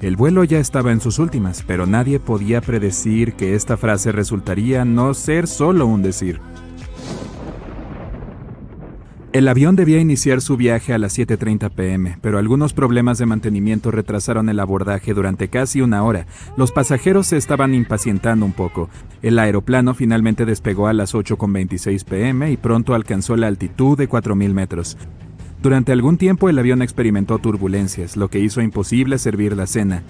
El vuelo ya estaba en sus últimas, pero nadie podía predecir que esta frase resultaría no ser solo un decir. El avión debía iniciar su viaje a las 7:30 p.m., pero algunos problemas de mantenimiento retrasaron el abordaje durante casi una hora. Los pasajeros se estaban impacientando un poco. El aeroplano finalmente despegó a las 8:26 p.m. y pronto alcanzó la altitud de 4.000 metros. Durante algún tiempo el avión experimentó turbulencias, lo que hizo imposible servir la cena.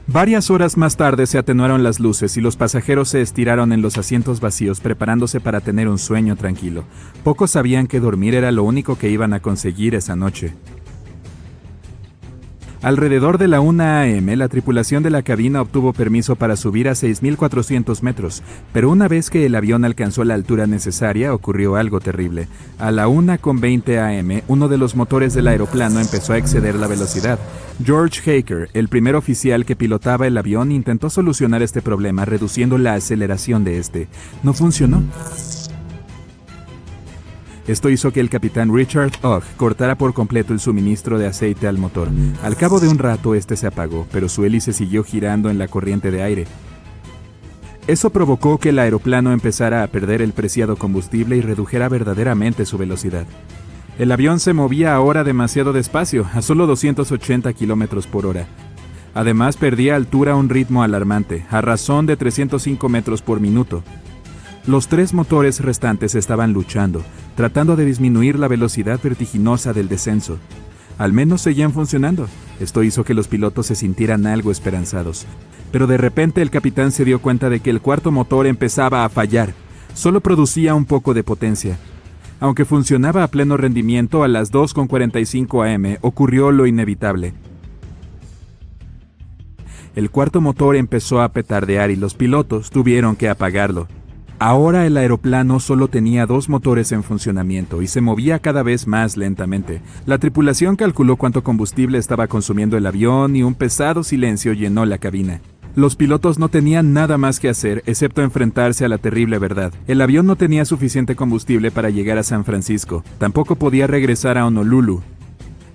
Varias horas más tarde se atenuaron las luces y los pasajeros se estiraron en los asientos vacíos preparándose para tener un sueño tranquilo. Pocos sabían que dormir era lo único que iban a conseguir esa noche. Alrededor de la 1 a.m., la tripulación de la cabina obtuvo permiso para subir a 6.400 metros, pero una vez que el avión alcanzó la altura necesaria, ocurrió algo terrible. A la 1:20 a.m., uno de los motores del aeroplano empezó a exceder la velocidad. George Haker, el primer oficial que pilotaba el avión, intentó solucionar este problema reduciendo la aceleración de este. No funcionó. Esto hizo que el capitán Richard Ogg cortara por completo el suministro de aceite al motor. Al cabo de un rato este se apagó, pero su hélice siguió girando en la corriente de aire. Eso provocó que el aeroplano empezara a perder el preciado combustible y redujera verdaderamente su velocidad. El avión se movía ahora demasiado despacio, a solo 280 km por hora. Además perdía altura a un ritmo alarmante, a razón de 305 metros por minuto. Los 3 motores restantes estaban luchando, tratando de disminuir la velocidad vertiginosa del descenso. Al menos seguían funcionando. Esto hizo que los pilotos se sintieran algo esperanzados. Pero de repente el capitán se dio cuenta de que el cuarto motor empezaba a fallar. Solo producía un poco de potencia. Aunque funcionaba a pleno rendimiento, a las 2:45 a.m. ocurrió lo inevitable. El cuarto motor empezó a petardear y los pilotos tuvieron que apagarlo. Ahora el aeroplano solo tenía 2 motores en funcionamiento y se movía cada vez más lentamente. La tripulación calculó cuánto combustible estaba consumiendo el avión y un pesado silencio llenó la cabina. Los pilotos no tenían nada más que hacer excepto enfrentarse a la terrible verdad. El avión no tenía suficiente combustible para llegar a San Francisco. Tampoco podía regresar a Honolulu.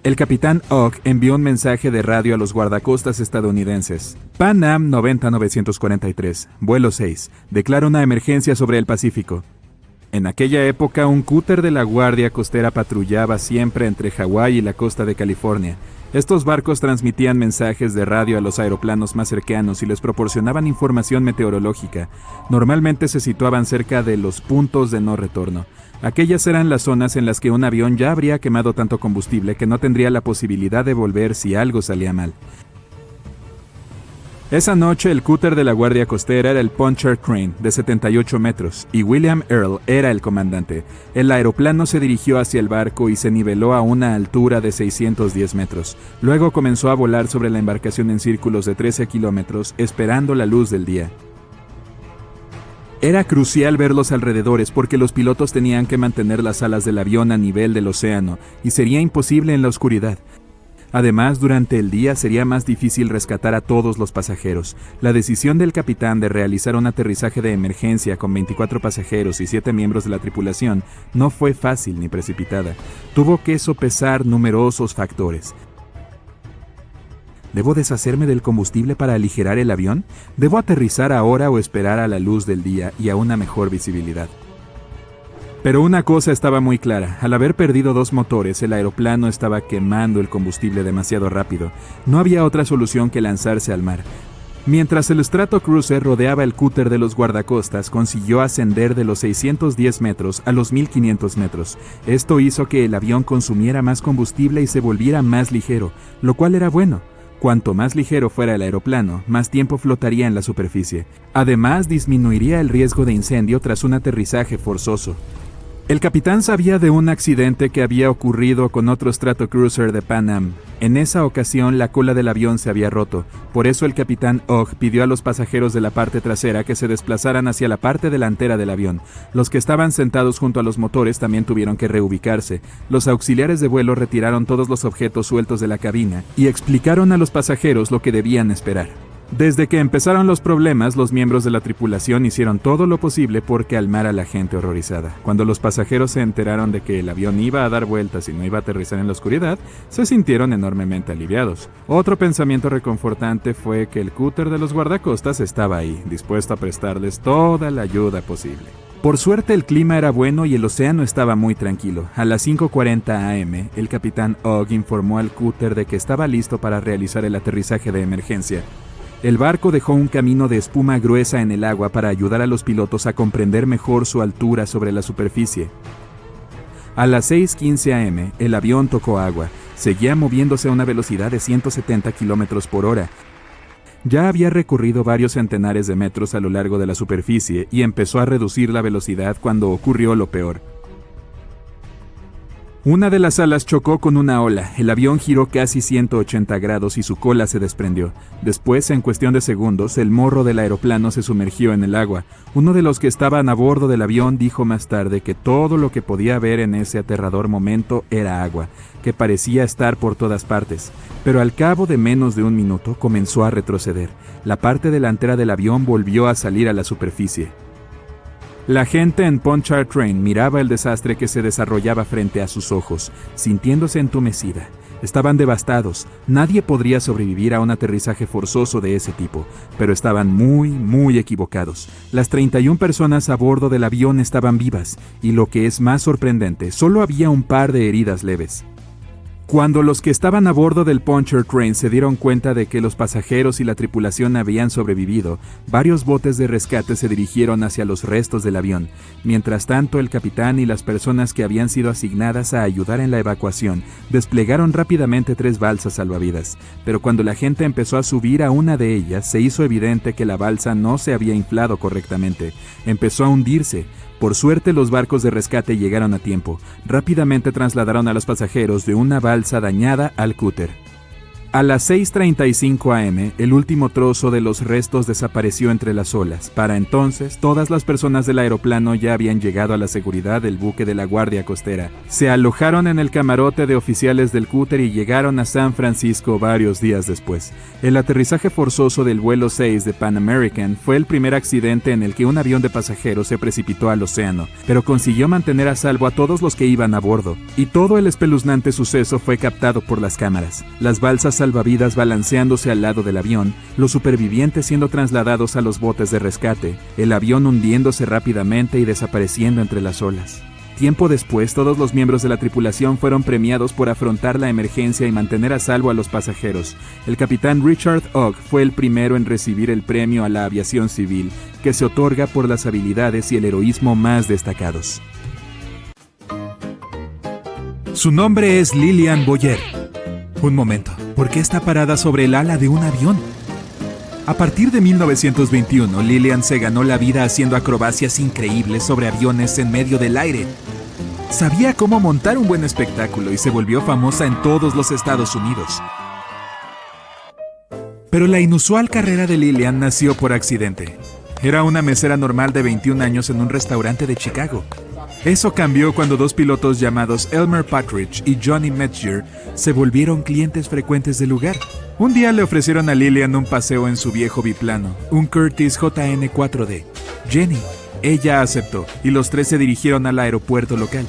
El capitán Ogg envió un mensaje de radio a los guardacostas estadounidenses. Pan Am 90943, vuelo 6, declara una emergencia sobre el Pacífico. En aquella época, un cúter de la Guardia Costera patrullaba siempre entre Hawái y la costa de California. Estos barcos transmitían mensajes de radio a los aeroplanos más cercanos y les proporcionaban información meteorológica. Normalmente se situaban cerca de los puntos de no retorno. Aquellas eran las zonas en las que un avión ya habría quemado tanto combustible que no tendría la posibilidad de volver si algo salía mal. Esa noche el cúter de la Guardia Costera era el Pontchardt Crane, de 78 metros, y William Earl era el comandante. El aeroplano se dirigió hacia el barco y se niveló a una altura de 610 metros. Luego comenzó a volar sobre la embarcación en círculos de 13 kilómetros, esperando la luz del día. Era crucial ver los alrededores porque los pilotos tenían que mantener las alas del avión a nivel del océano y sería imposible en la oscuridad. Además, durante el día sería más difícil rescatar a todos los pasajeros. La decisión del capitán de realizar un aterrizaje de emergencia con 24 pasajeros y 7 miembros de la tripulación no fue fácil ni precipitada. Tuvo que sopesar numerosos factores. ¿Debo deshacerme del combustible para aligerar el avión? ¿Debo aterrizar ahora o esperar a la luz del día y a una mejor visibilidad? Pero una cosa estaba muy clara. Al haber perdido 2 motores, el aeroplano estaba quemando el combustible demasiado rápido. No había otra solución que lanzarse al mar. Mientras el Stratocruiser rodeaba el cúter de los guardacostas, consiguió ascender de los 610 metros a los 1500 metros. Esto hizo que el avión consumiera más combustible y se volviera más ligero, lo cual era bueno. Cuanto más ligero fuera el aeroplano, más tiempo flotaría en la superficie. Además, disminuiría el riesgo de incendio tras un aterrizaje forzoso. El capitán sabía de un accidente que había ocurrido con otro Stratocruiser de Pan Am. En esa ocasión, la cola del avión se había roto. Por eso el capitán Ogg pidió a los pasajeros de la parte trasera que se desplazaran hacia la parte delantera del avión. Los que estaban sentados junto a los motores también tuvieron que reubicarse. Los auxiliares de vuelo retiraron todos los objetos sueltos de la cabina y explicaron a los pasajeros lo que debían esperar. Desde que empezaron los problemas, los miembros de la tripulación hicieron todo lo posible por calmar a la gente horrorizada. Cuando los pasajeros se enteraron de que el avión iba a dar vueltas y no iba a aterrizar en la oscuridad, se sintieron enormemente aliviados. Otro pensamiento reconfortante fue que el cúter de los guardacostas estaba ahí, dispuesto a prestarles toda la ayuda posible. Por suerte el clima era bueno y el océano estaba muy tranquilo. A las 5:40 am, el capitán Ogg informó al cúter de que estaba listo para realizar el aterrizaje de emergencia. El barco dejó un camino de espuma gruesa en el agua para ayudar a los pilotos a comprender mejor su altura sobre la superficie. A las 6:15 am, el avión tocó agua. Seguía moviéndose a una velocidad de 170 km por hora. Ya había recorrido varios centenares de metros a lo largo de la superficie y empezó a reducir la velocidad cuando ocurrió lo peor. Una de las alas chocó con una ola, el avión giró casi 180 grados y su cola se desprendió. Después, en cuestión de segundos, el morro del aeroplano se sumergió en el agua. Uno de los que estaban a bordo del avión dijo más tarde que todo lo que podía ver en ese aterrador momento era agua, que parecía estar por todas partes. Pero al cabo de menos de un minuto comenzó a retroceder. La parte delantera del avión volvió a salir a la superficie. La gente en Pontchartrain miraba el desastre que se desarrollaba frente a sus ojos, sintiéndose entumecida. Estaban devastados. Nadie podría sobrevivir a un aterrizaje forzoso de ese tipo, pero estaban muy equivocados. Las 31 personas a bordo del avión estaban vivas, y lo que es más sorprendente, solo había un par de heridas leves. Cuando los que estaban a bordo del Pontchartrain se dieron cuenta de que los pasajeros y la tripulación habían sobrevivido, varios botes de rescate se dirigieron hacia los restos del avión. Mientras tanto, el capitán y las personas que habían sido asignadas a ayudar en la evacuación desplegaron rápidamente 3 balsas salvavidas. Pero cuando la gente empezó a subir a una de ellas, se hizo evidente que la balsa no se había inflado correctamente. Empezó a hundirse. Por suerte, los barcos de rescate llegaron a tiempo. Rápidamente trasladaron a los pasajeros de una balsa dañada al cúter. A las 6:35 am, el último trozo de los restos desapareció entre las olas. Para entonces, todas las personas del aeroplano ya habían llegado a la seguridad del buque de la Guardia Costera. Se alojaron en el camarote de oficiales del cúter y llegaron a San Francisco varios días después. El aterrizaje forzoso del vuelo 6 de Pan American fue el primer accidente en el que un avión de pasajeros se precipitó al océano, pero consiguió mantener a salvo a todos los que iban a bordo. Y todo el espeluznante suceso fue captado por las cámaras. Las balsas salvavidas balanceándose al lado del avión, los supervivientes siendo trasladados a los botes de rescate, el avión hundiéndose rápidamente y desapareciendo entre las olas. Tiempo después, todos los miembros de la tripulación fueron premiados por afrontar la emergencia y mantener a salvo a los pasajeros. El capitán Richard Ogg fue el primero en recibir el premio a la aviación civil, que se otorga por las habilidades y el heroísmo más destacados. Su nombre es Lillian Boyer. Un momento, ¿por qué está parada sobre el ala de un avión? A partir de 1921, Lillian se ganó la vida haciendo acrobacias increíbles sobre aviones en medio del aire. Sabía cómo montar un buen espectáculo y se volvió famosa en todos los Estados Unidos. Pero la inusual carrera de Lillian nació por accidente. Era una mesera normal de 21 años en un restaurante de Chicago. Eso cambió cuando dos pilotos llamados Elmer Partridge y Johnny Metzger se volvieron clientes frecuentes del lugar. Un día le ofrecieron a Lillian un paseo en su viejo biplano, un Curtiss JN4D. Ella aceptó, y los tres se dirigieron al aeropuerto local.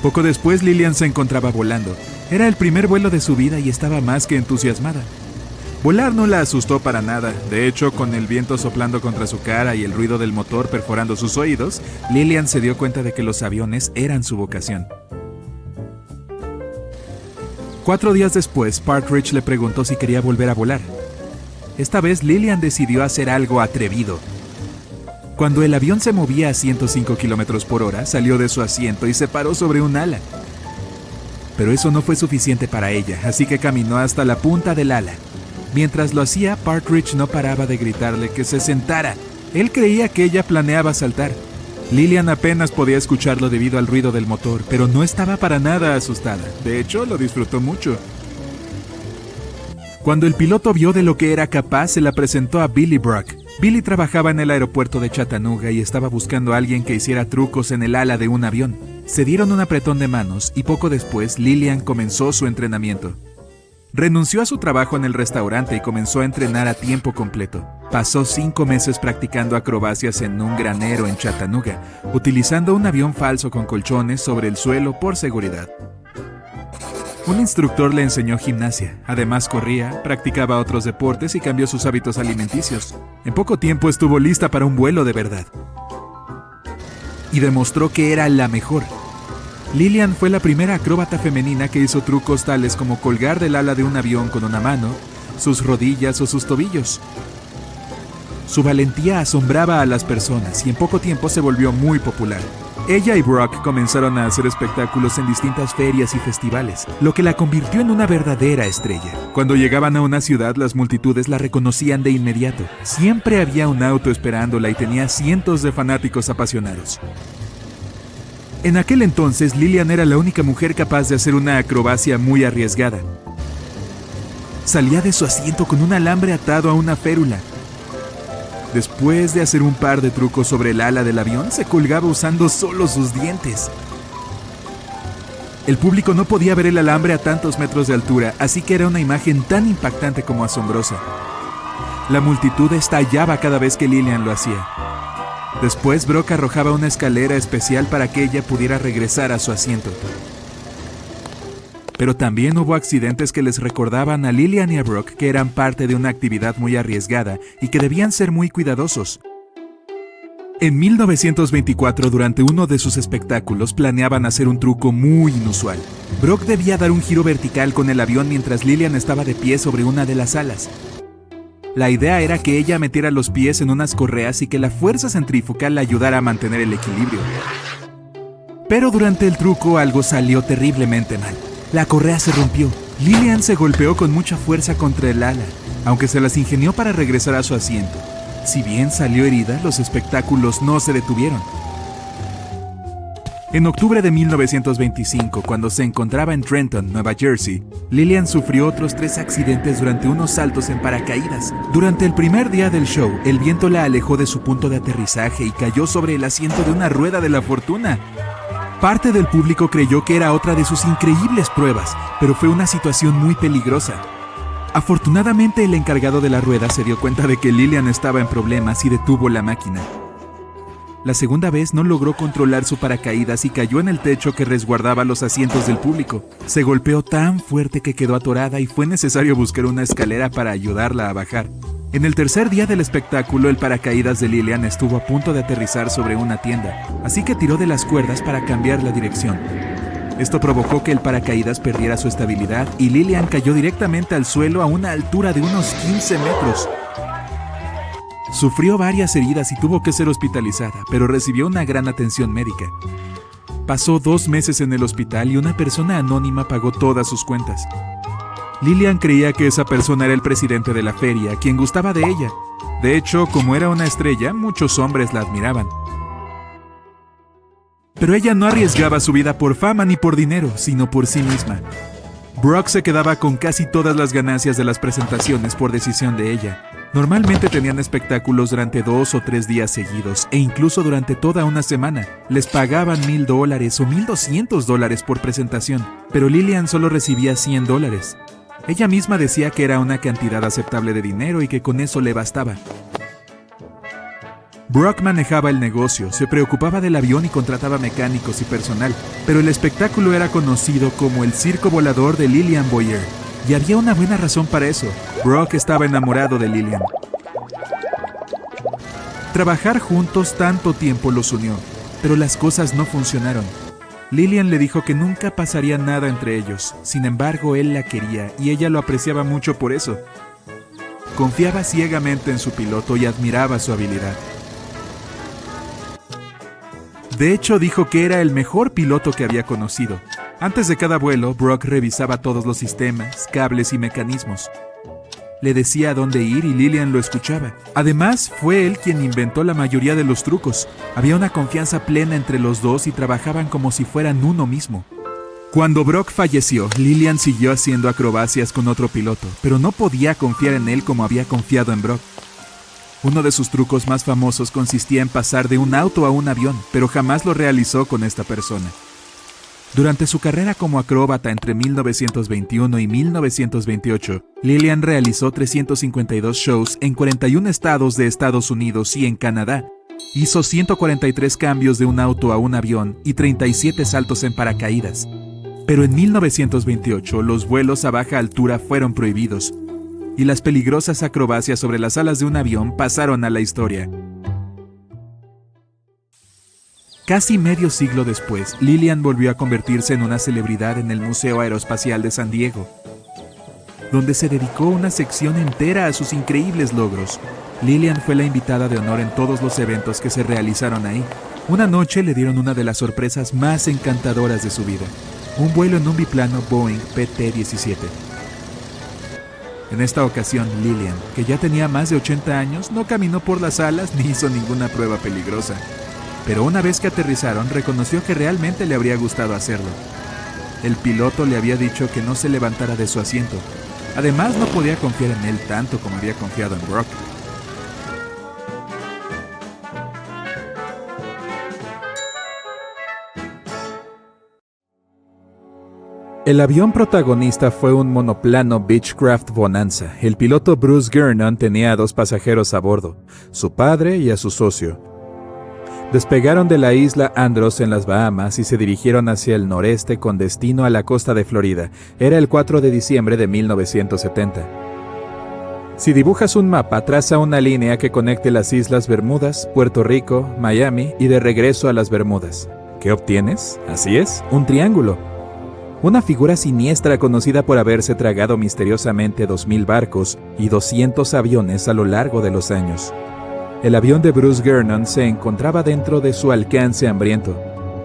Poco después, Lillian se encontraba volando. Era el primer vuelo de su vida y estaba más que entusiasmada. Volar no la asustó para nada. De hecho, con el viento soplando contra su cara y el ruido del motor perforando sus oídos, Lillian se dio cuenta de que los aviones eran su vocación. 4 días después, Partridge le preguntó si quería volver a volar. Esta vez, Lillian decidió hacer algo atrevido. Cuando el avión se movía a 105 km por hora, salió de su asiento y se paró sobre un ala. Pero eso no fue suficiente para ella, así que caminó hasta la punta del ala. Mientras lo hacía, Partridge no paraba de gritarle que se sentara. Él creía que ella planeaba saltar. Lillian apenas podía escucharlo debido al ruido del motor, pero no estaba para nada asustada. De hecho, lo disfrutó mucho. Cuando el piloto vio de lo que era capaz, se la presentó a Billy Brock. Billy trabajaba en el aeropuerto de Chattanooga y estaba buscando a alguien que hiciera trucos en el ala de un avión. Se dieron un apretón de manos y poco después Lillian comenzó su entrenamiento. Renunció a su trabajo en el restaurante y comenzó a entrenar a tiempo completo. Pasó 5 meses practicando acrobacias en un granero en Chattanooga, utilizando un avión falso con colchones sobre el suelo por seguridad. Un instructor le enseñó gimnasia, además corría, practicaba otros deportes y cambió sus hábitos alimenticios. En poco tiempo estuvo lista para un vuelo de verdad. Y demostró que era la mejor. Lillian fue la primera acróbata femenina que hizo trucos tales como colgar del ala de un avión con una mano, sus rodillas o sus tobillos. Su valentía asombraba a las personas y en poco tiempo se volvió muy popular. Ella y Brock comenzaron a hacer espectáculos en distintas ferias y festivales, lo que la convirtió en una verdadera estrella. Cuando llegaban a una ciudad, las multitudes la reconocían de inmediato. Siempre había un auto esperándola y tenía cientos de fanáticos apasionados. En aquel entonces, Lillian era la única mujer capaz de hacer una acrobacia muy arriesgada. Salía de su asiento con un alambre atado a una férula. Después de hacer un par de trucos sobre el ala del avión, se colgaba usando solo sus dientes. El público no podía ver el alambre a tantos metros de altura, así que era una imagen tan impactante como asombrosa. La multitud estallaba cada vez que Lillian lo hacía. Después, Brock arrojaba una escalera especial para que ella pudiera regresar a su asiento. Pero también hubo accidentes que les recordaban a Lillian y a Brock que eran parte de una actividad muy arriesgada y que debían ser muy cuidadosos. En 1924, durante uno de sus espectáculos, planeaban hacer un truco muy inusual. Brock debía dar un giro vertical con el avión mientras Lillian estaba de pie sobre una de las alas. La idea era que ella metiera los pies en unas correas y que la fuerza centrífuga la ayudara a mantener el equilibrio. Pero durante el truco algo salió terriblemente mal. La correa se rompió. Lillian se golpeó con mucha fuerza contra el ala, aunque se las ingenió para regresar a su asiento. Si bien salió herida, los espectáculos no se detuvieron. En octubre de 1925, cuando se encontraba en Trenton, Nueva Jersey, Lillian sufrió otros 3 accidentes durante unos saltos en paracaídas. Durante el primer día del show, el viento la alejó de su punto de aterrizaje y cayó sobre el asiento de una rueda de la fortuna. Parte del público creyó que era otra de sus increíbles pruebas, pero fue una situación muy peligrosa. Afortunadamente, el encargado de la rueda se dio cuenta de que Lillian estaba en problemas y detuvo la máquina. La segunda vez no logró controlar su paracaídas y cayó en el techo que resguardaba los asientos del público. Se golpeó tan fuerte que quedó atorada y fue necesario buscar una escalera para ayudarla a bajar. En el tercer día del espectáculo, el paracaídas de Lillian estuvo a punto de aterrizar sobre una tienda, así que tiró de las cuerdas para cambiar la dirección. Esto provocó que el paracaídas perdiera su estabilidad y Lillian cayó directamente al suelo a una altura de unos 15 metros. Sufrió varias heridas y tuvo que ser hospitalizada, pero recibió una gran atención médica. Pasó 2 meses en el hospital y una persona anónima pagó todas sus cuentas. Lillian creía que esa persona era el presidente de la feria, quien gustaba de ella. De hecho, como era una estrella, muchos hombres la admiraban. Pero ella no arriesgaba su vida por fama ni por dinero, sino por sí misma. Brock se quedaba con casi todas las ganancias de las presentaciones por decisión de ella. Normalmente tenían espectáculos durante 2 o 3 días seguidos e incluso durante toda una semana. Les pagaban $1,000 o $1,200 por presentación, pero Lillian solo recibía $100. Ella misma decía que era una cantidad aceptable de dinero y que con eso le bastaba. Brock manejaba el negocio, se preocupaba del avión y contrataba mecánicos y personal, pero el espectáculo era conocido como el circo volador de Lillian Boyer. Y había una buena razón para eso. Brock estaba enamorado de Lillian. Trabajar juntos tanto tiempo los unió, pero las cosas no funcionaron. Lillian le dijo que nunca pasaría nada entre ellos. Sin embargo, él la quería y ella lo apreciaba mucho por eso. Confiaba ciegamente en su piloto y admiraba su habilidad. De hecho, dijo que era el mejor piloto que había conocido. Antes de cada vuelo, Brock revisaba todos los sistemas, cables y mecanismos. Le decía a dónde ir y Lillian lo escuchaba. Además, fue él quien inventó la mayoría de los trucos. Había una confianza plena entre los dos y trabajaban como si fueran uno mismo. Cuando Brock falleció, Lillian siguió haciendo acrobacias con otro piloto, pero no podía confiar en él como había confiado en Brock. Uno de sus trucos más famosos consistía en pasar de un auto a un avión, pero jamás lo realizó con esta persona. Durante su carrera como acróbata entre 1921 y 1928, Lillian realizó 352 shows en 41 estados de Estados Unidos y en Canadá. Hizo 143 cambios de un auto a un avión y 37 saltos en paracaídas. Pero en 1928 los vuelos a baja altura fueron prohibidos y las peligrosas acrobacias sobre las alas de un avión pasaron a la historia. Casi medio siglo después, Lillian volvió a convertirse en una celebridad en el Museo Aeroespacial de San Diego, donde se dedicó una sección entera a sus increíbles logros. Lillian fue la invitada de honor en todos los eventos que se realizaron ahí. Una noche le dieron una de las sorpresas más encantadoras de su vida: un vuelo en un biplano Boeing PT-17. En esta ocasión, Lillian, que ya tenía más de 80 años, no caminó por las alas ni hizo ninguna prueba peligrosa. Pero una vez que aterrizaron, reconoció que realmente le habría gustado hacerlo. El piloto le había dicho que no se levantara de su asiento. Además, no podía confiar en él tanto como había confiado en Brock. El avión protagonista fue un monoplano Beechcraft Bonanza. El piloto Bruce Gernon tenía a 2 pasajeros a bordo, su padre y a su socio. Despegaron de la isla Andros en las Bahamas y se dirigieron hacia el noreste con destino a la costa de Florida. Era el 4 de diciembre de 1970. Si dibujas un mapa, traza una línea que conecte las Islas Bermudas, Puerto Rico, Miami y de regreso a las Bermudas. ¿Qué obtienes? Así es, un triángulo. Una figura siniestra conocida por haberse tragado misteriosamente 2,000 barcos y 200 aviones a lo largo de los años. El avión de Bruce Gernon se encontraba dentro de su alcance hambriento,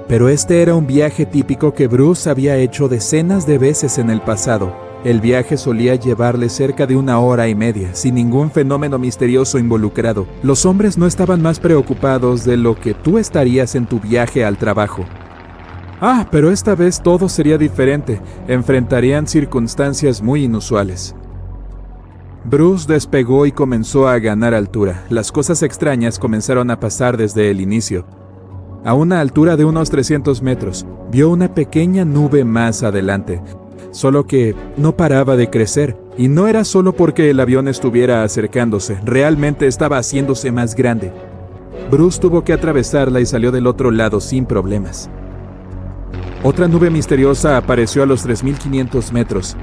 pero este era un viaje típico que Bruce había hecho decenas de veces en el pasado. El viaje solía llevarle cerca de 1 hora y media, sin ningún fenómeno misterioso involucrado. Los hombres no estaban más preocupados de lo que tú estarías en tu viaje al trabajo. Pero esta vez todo sería diferente. Enfrentarían circunstancias muy inusuales. Bruce despegó y comenzó a ganar altura. Las cosas extrañas comenzaron a pasar desde el inicio. A una altura de unos 300 metros, vio una pequeña nube más adelante, solo que no paraba de crecer, y no era solo porque el avión estuviera acercándose, realmente estaba haciéndose más grande. Bruce tuvo que atravesarla y salió del otro lado sin problemas. Otra nube misteriosa apareció a los 3,500 metros.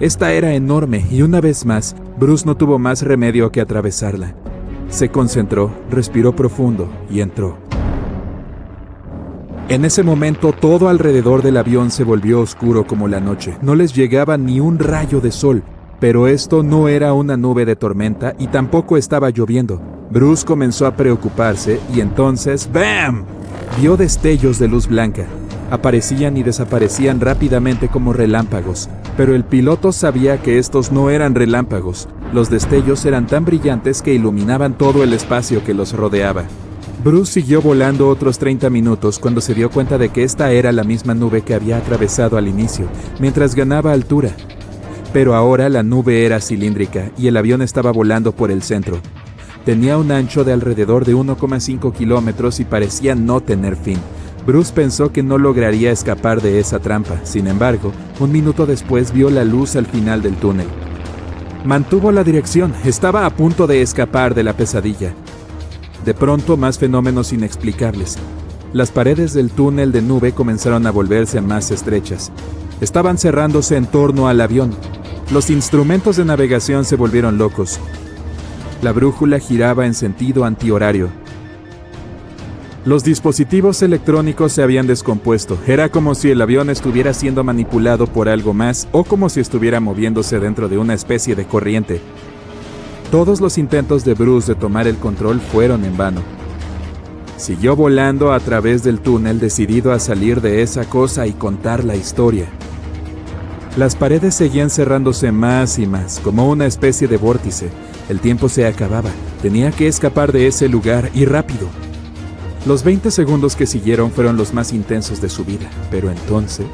Esta era enorme y una vez más, Bruce no tuvo más remedio que atravesarla. Se concentró, respiró profundo y entró. En ese momento, todo alrededor del avión se volvió oscuro como la noche. No les llegaba ni un rayo de sol, pero esto no era una nube de tormenta y tampoco estaba lloviendo. Bruce comenzó a preocuparse y entonces, ¡bam!, vio destellos de luz blanca. Aparecían y desaparecían rápidamente como relámpagos, pero el piloto sabía que estos no eran relámpagos. Los destellos eran tan brillantes que iluminaban todo el espacio que los rodeaba. Bruce siguió volando otros 30 minutos cuando se dio cuenta de que esta era la misma nube que había atravesado al inicio, mientras ganaba altura. Pero ahora la nube era cilíndrica y el avión estaba volando por el centro. Tenía un ancho de alrededor de 1,5 kilómetros y parecía no tener fin. Bruce pensó que no lograría escapar de esa trampa. Sin embargo, un minuto después vio la luz al final del túnel. Mantuvo la dirección. Estaba a punto de escapar de la pesadilla. De pronto, más fenómenos inexplicables. Las paredes del túnel de nube comenzaron a volverse más estrechas. Estaban cerrándose en torno al avión. Los instrumentos de navegación se volvieron locos. La brújula giraba en sentido antihorario. Los dispositivos electrónicos se habían descompuesto. Era como si el avión estuviera siendo manipulado por algo más o como si estuviera moviéndose dentro de una especie de corriente. Todos los intentos de Bruce de tomar el control fueron en vano. Siguió volando a través del túnel, decidido a salir de esa cosa y contar la historia. Las paredes seguían cerrándose más y más, como una especie de vórtice. El tiempo se acababa. Tenía que escapar de ese lugar y rápido. Los 20 segundos que siguieron fueron los más intensos de su vida, pero entonces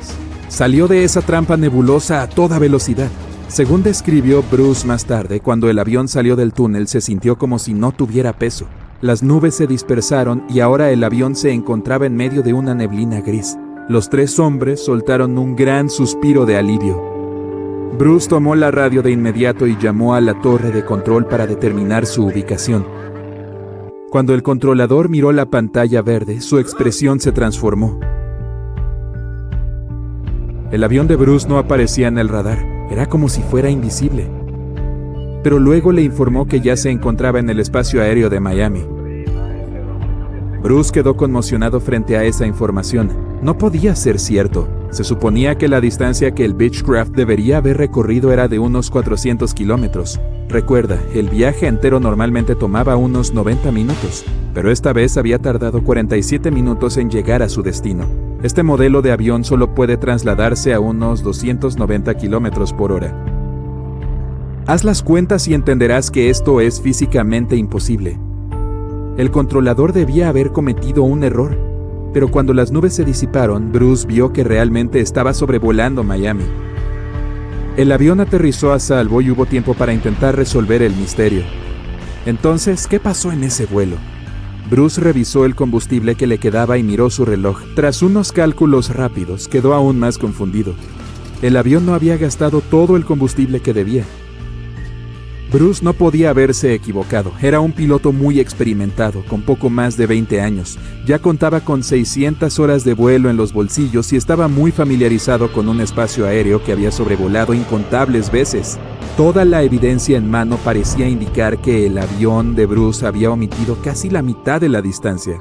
salió de esa trampa nebulosa a toda velocidad. Según describió Bruce más tarde, cuando el avión salió del túnel se sintió como si no tuviera peso. Las nubes se dispersaron y ahora el avión se encontraba en medio de una neblina gris. Los tres hombres soltaron un gran suspiro de alivio. Bruce tomó la radio de inmediato y llamó a la torre de control para determinar su ubicación. Cuando el controlador miró la pantalla verde, su expresión se transformó. El avión de Bruce no aparecía en el radar, era como si fuera invisible. Pero luego le informó que ya se encontraba en el espacio aéreo de Miami. Bruce quedó conmocionado frente a esa información. No podía ser cierto. Se suponía que la distancia que el Beechcraft debería haber recorrido era de unos 400 kilómetros. Recuerda, el viaje entero normalmente tomaba unos 90 minutos, pero esta vez había tardado 47 minutos en llegar a su destino. Este modelo de avión solo puede trasladarse a unos 290 kilómetros por hora. Haz las cuentas y entenderás que esto es físicamente imposible. El controlador debía haber cometido un error, pero cuando las nubes se disiparon, Bruce vio que realmente estaba sobrevolando Miami. El avión aterrizó a salvo y hubo tiempo para intentar resolver el misterio. Entonces, ¿qué pasó en ese vuelo? Bruce revisó el combustible que le quedaba y miró su reloj. Tras unos cálculos rápidos, quedó aún más confundido. El avión no había gastado todo el combustible que debía. Bruce no podía haberse equivocado. Era un piloto muy experimentado, con poco más de 20 años. Ya contaba con 600 horas de vuelo en los bolsillos y estaba muy familiarizado con un espacio aéreo que había sobrevolado incontables veces. Toda la evidencia en mano parecía indicar que el avión de Bruce había omitido casi la mitad de la distancia.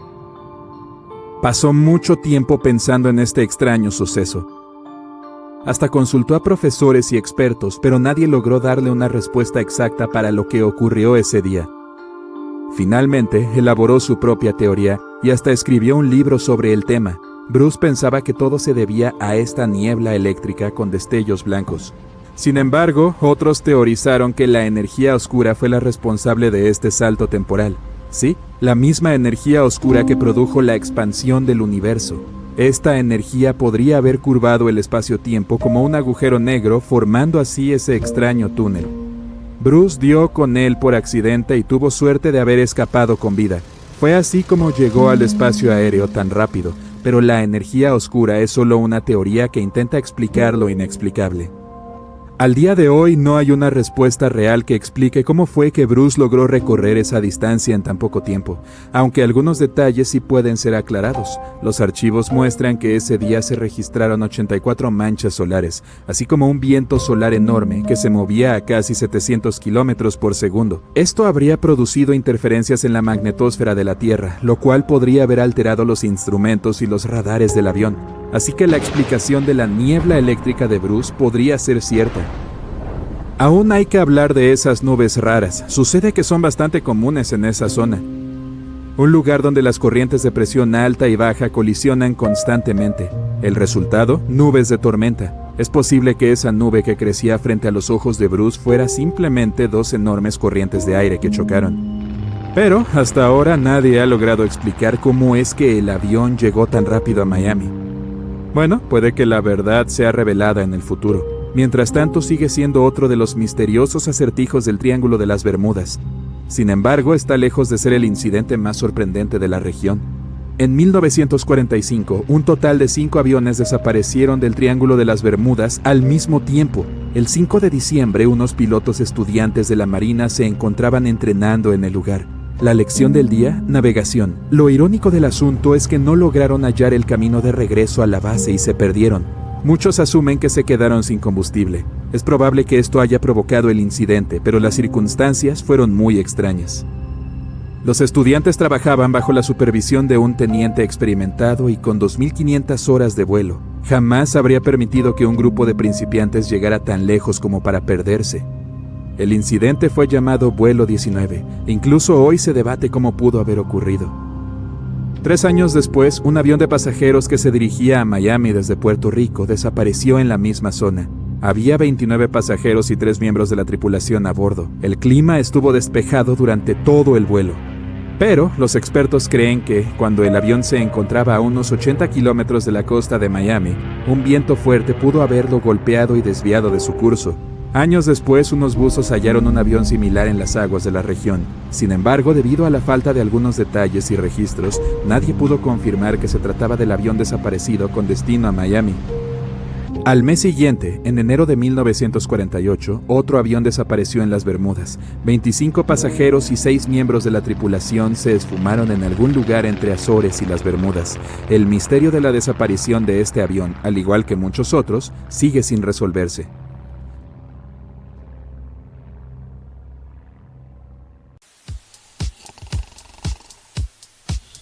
Pasó mucho tiempo pensando en este extraño suceso. Hasta consultó a profesores y expertos, pero nadie logró darle una respuesta exacta para lo que ocurrió ese día. Finalmente, elaboró su propia teoría y hasta escribió un libro sobre el tema. Bruce pensaba que todo se debía a esta niebla eléctrica con destellos blancos. Sin embargo, otros teorizaron que la energía oscura fue la responsable de este salto temporal. Sí, la misma energía oscura que produjo la expansión del universo. Esta energía podría haber curvado el espacio-tiempo como un agujero negro, formando así ese extraño túnel. Bruce dio con él por accidente y tuvo suerte de haber escapado con vida. Fue así como llegó al espacio aéreo tan rápido, pero la energía oscura es solo una teoría que intenta explicar lo inexplicable. Al día de hoy no hay una respuesta real que explique cómo fue que Bruce logró recorrer esa distancia en tan poco tiempo, aunque algunos detalles sí pueden ser aclarados. Los archivos muestran que ese día se registraron 84 manchas solares, así como un viento solar enorme que se movía a casi 700 kilómetros por segundo. Esto habría producido interferencias en la magnetosfera de la Tierra, lo cual podría haber alterado los instrumentos y los radares del avión. Así que la explicación de la niebla eléctrica de Bruce podría ser cierta. Aún hay que hablar de esas nubes raras. Sucede que son bastante comunes en esa zona. Un lugar donde las corrientes de presión alta y baja colisionan constantemente. El resultado, nubes de tormenta. Es posible que esa nube que crecía frente a los ojos de Bruce fuera simplemente dos enormes corrientes de aire que chocaron. Pero hasta ahora nadie ha logrado explicar cómo es que el avión llegó tan rápido a Miami. Bueno, puede que la verdad sea revelada en el futuro. Mientras tanto, sigue siendo otro de los misteriosos acertijos del Triángulo de las Bermudas. Sin embargo, está lejos de ser el incidente más sorprendente de la región. En 1945, un total de 5 aviones desaparecieron del Triángulo de las Bermudas al mismo tiempo. El 5 de diciembre, unos pilotos estudiantes de la Marina se encontraban entrenando en el lugar. La lección del día: navegación. Lo irónico del asunto es que no lograron hallar el camino de regreso a la base y se perdieron. Muchos asumen que se quedaron sin combustible. Es probable que esto haya provocado el incidente, pero las circunstancias fueron muy extrañas. Los estudiantes trabajaban bajo la supervisión de un teniente experimentado y con 2.500 horas de vuelo. Jamás habría permitido que un grupo de principiantes llegara tan lejos como para perderse. El incidente fue llamado Vuelo 19. Incluso hoy se debate cómo pudo haber ocurrido. 3 años después, un avión de pasajeros que se dirigía a Miami desde Puerto Rico desapareció en la misma zona. Había 29 pasajeros y 3 miembros de la tripulación a bordo. El clima estuvo despejado durante todo el vuelo. Pero los expertos creen que, cuando el avión se encontraba a unos 80 kilómetros de la costa de Miami, un viento fuerte pudo haberlo golpeado y desviado de su curso. Años después, unos buzos hallaron un avión similar en las aguas de la región. Sin embargo, debido a la falta de algunos detalles y registros, nadie pudo confirmar que se trataba del avión desaparecido con destino a Miami. Al mes siguiente, en enero de 1948, otro avión desapareció en las Bermudas. 25 pasajeros y 6 miembros de la tripulación se esfumaron en algún lugar entre Azores y las Bermudas. El misterio de la desaparición de este avión, al igual que muchos otros, sigue sin resolverse.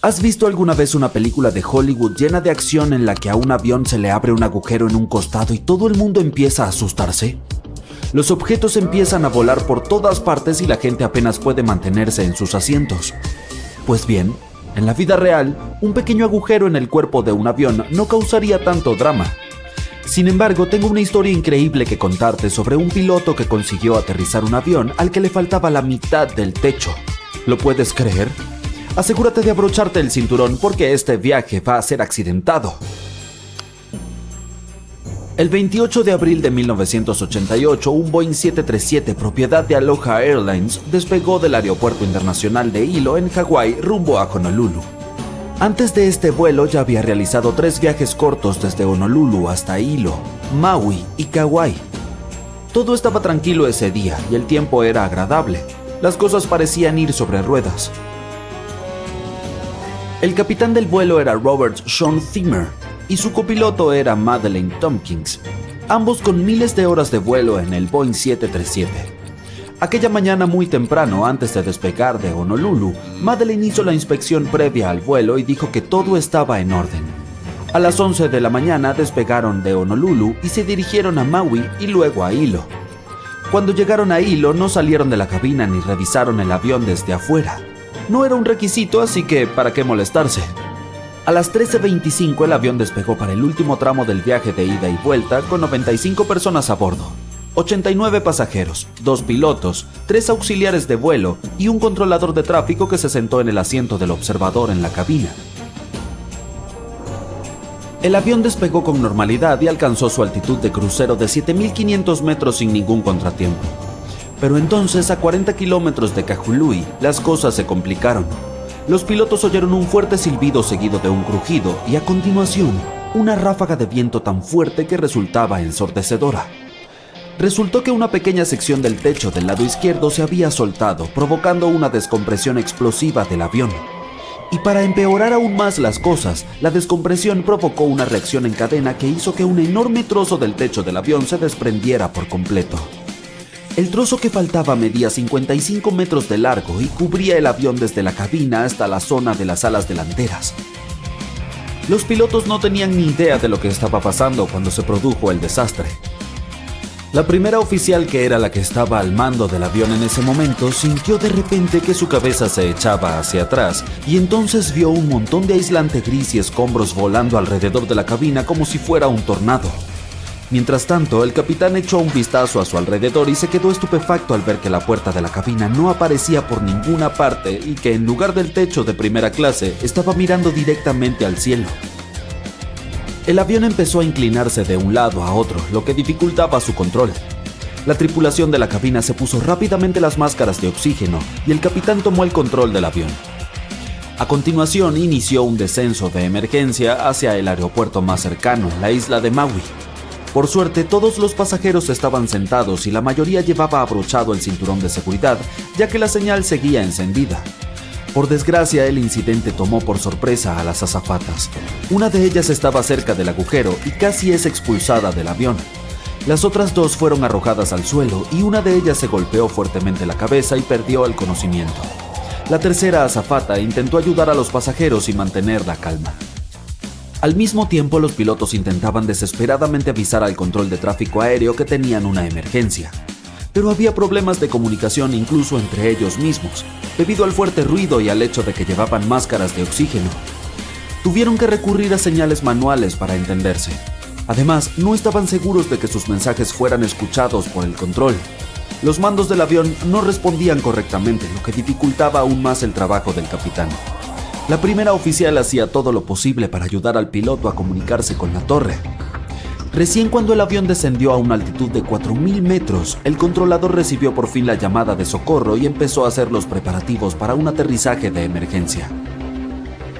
¿Has visto alguna vez una película de Hollywood llena de acción en la que a un avión se le abre un agujero en un costado y todo el mundo empieza a asustarse? Los objetos empiezan a volar por todas partes y la gente apenas puede mantenerse en sus asientos. Pues bien, en la vida real, un pequeño agujero en el cuerpo de un avión no causaría tanto drama. Sin embargo, tengo una historia increíble que contarte sobre un piloto que consiguió aterrizar un avión al que le faltaba la mitad del techo. ¿Lo puedes creer? Asegúrate de abrocharte el cinturón porque este viaje va a ser accidentado. El 28 de abril de 1988, un Boeing 737 propiedad de Aloha Airlines despegó del Aeropuerto Internacional de Hilo en Hawái rumbo a Honolulu. Antes de este vuelo ya había realizado 3 viajes cortos desde Honolulu hasta Hilo, Maui y Kauai. Todo estaba tranquilo ese día y el tiempo era agradable. Las cosas parecían ir sobre ruedas. El capitán del vuelo era Robert Sean Thiemer y su copiloto era Madeleine Tompkins, ambos con miles de horas de vuelo en el Boeing 737. Aquella mañana muy temprano, antes de despegar de Honolulu, Madeleine hizo la inspección previa al vuelo y dijo que todo estaba en orden. A las 11 de la mañana despegaron de Honolulu y se dirigieron a Maui y luego a Hilo. Cuando llegaron a Hilo no salieron de la cabina ni revisaron el avión desde afuera. No era un requisito, así que ¿para qué molestarse? A las 13:25 el avión despegó para el último tramo del viaje de ida y vuelta con 95 personas a bordo, 89 pasajeros, 2 pilotos, 3 auxiliares de vuelo y un controlador de tráfico que se sentó en el asiento del observador en la cabina. El avión despegó con normalidad y alcanzó su altitud de crucero de 7.500 metros sin ningún contratiempo. Pero entonces, a 40 kilómetros de Kahului, las cosas se complicaron. Los pilotos oyeron un fuerte silbido seguido de un crujido y a continuación, una ráfaga de viento tan fuerte que resultaba ensordecedora. Resultó que una pequeña sección del techo del lado izquierdo se había soltado, provocando una descompresión explosiva del avión. Y para empeorar aún más las cosas, la descompresión provocó una reacción en cadena que hizo que un enorme trozo del techo del avión se desprendiera por completo. El trozo que faltaba medía 55 metros de largo y cubría el avión desde la cabina hasta la zona de las alas delanteras. Los pilotos no tenían ni idea de lo que estaba pasando cuando se produjo el desastre. La primera oficial, que era la que estaba al mando del avión en ese momento, sintió de repente que su cabeza se echaba hacia atrás y entonces vio un montón de aislante gris y escombros volando alrededor de la cabina como si fuera un tornado. Mientras tanto, el capitán echó un vistazo a su alrededor y se quedó estupefacto al ver que la puerta de la cabina no aparecía por ninguna parte y que en lugar del techo de primera clase estaba mirando directamente al cielo. El avión empezó a inclinarse de un lado a otro, lo que dificultaba su control. La tripulación de la cabina se puso rápidamente las máscaras de oxígeno y el capitán tomó el control del avión. A continuación inició un descenso de emergencia hacia el aeropuerto más cercano, la isla de Maui. Por suerte, todos los pasajeros estaban sentados y la mayoría llevaba abrochado el cinturón de seguridad, ya que la señal seguía encendida. Por desgracia, el incidente tomó por sorpresa a las azafatas. Una de ellas estaba cerca del agujero y casi es expulsada del avión. Las otras dos fueron arrojadas al suelo y una de ellas se golpeó fuertemente la cabeza y perdió el conocimiento. La tercera azafata intentó ayudar a los pasajeros y mantener la calma. Al mismo tiempo, los pilotos intentaban desesperadamente avisar al control de tráfico aéreo que tenían una emergencia. Pero había problemas de comunicación incluso entre ellos mismos, debido al fuerte ruido y al hecho de que llevaban máscaras de oxígeno. Tuvieron que recurrir a señales manuales para entenderse. Además, no estaban seguros de que sus mensajes fueran escuchados por el control. Los mandos del avión no respondían correctamente, lo que dificultaba aún más el trabajo del capitán. La primera oficial hacía todo lo posible para ayudar al piloto a comunicarse con la torre. Recién cuando el avión descendió a una altitud de 4.000 metros, el controlador recibió por fin la llamada de socorro y empezó a hacer los preparativos para un aterrizaje de emergencia.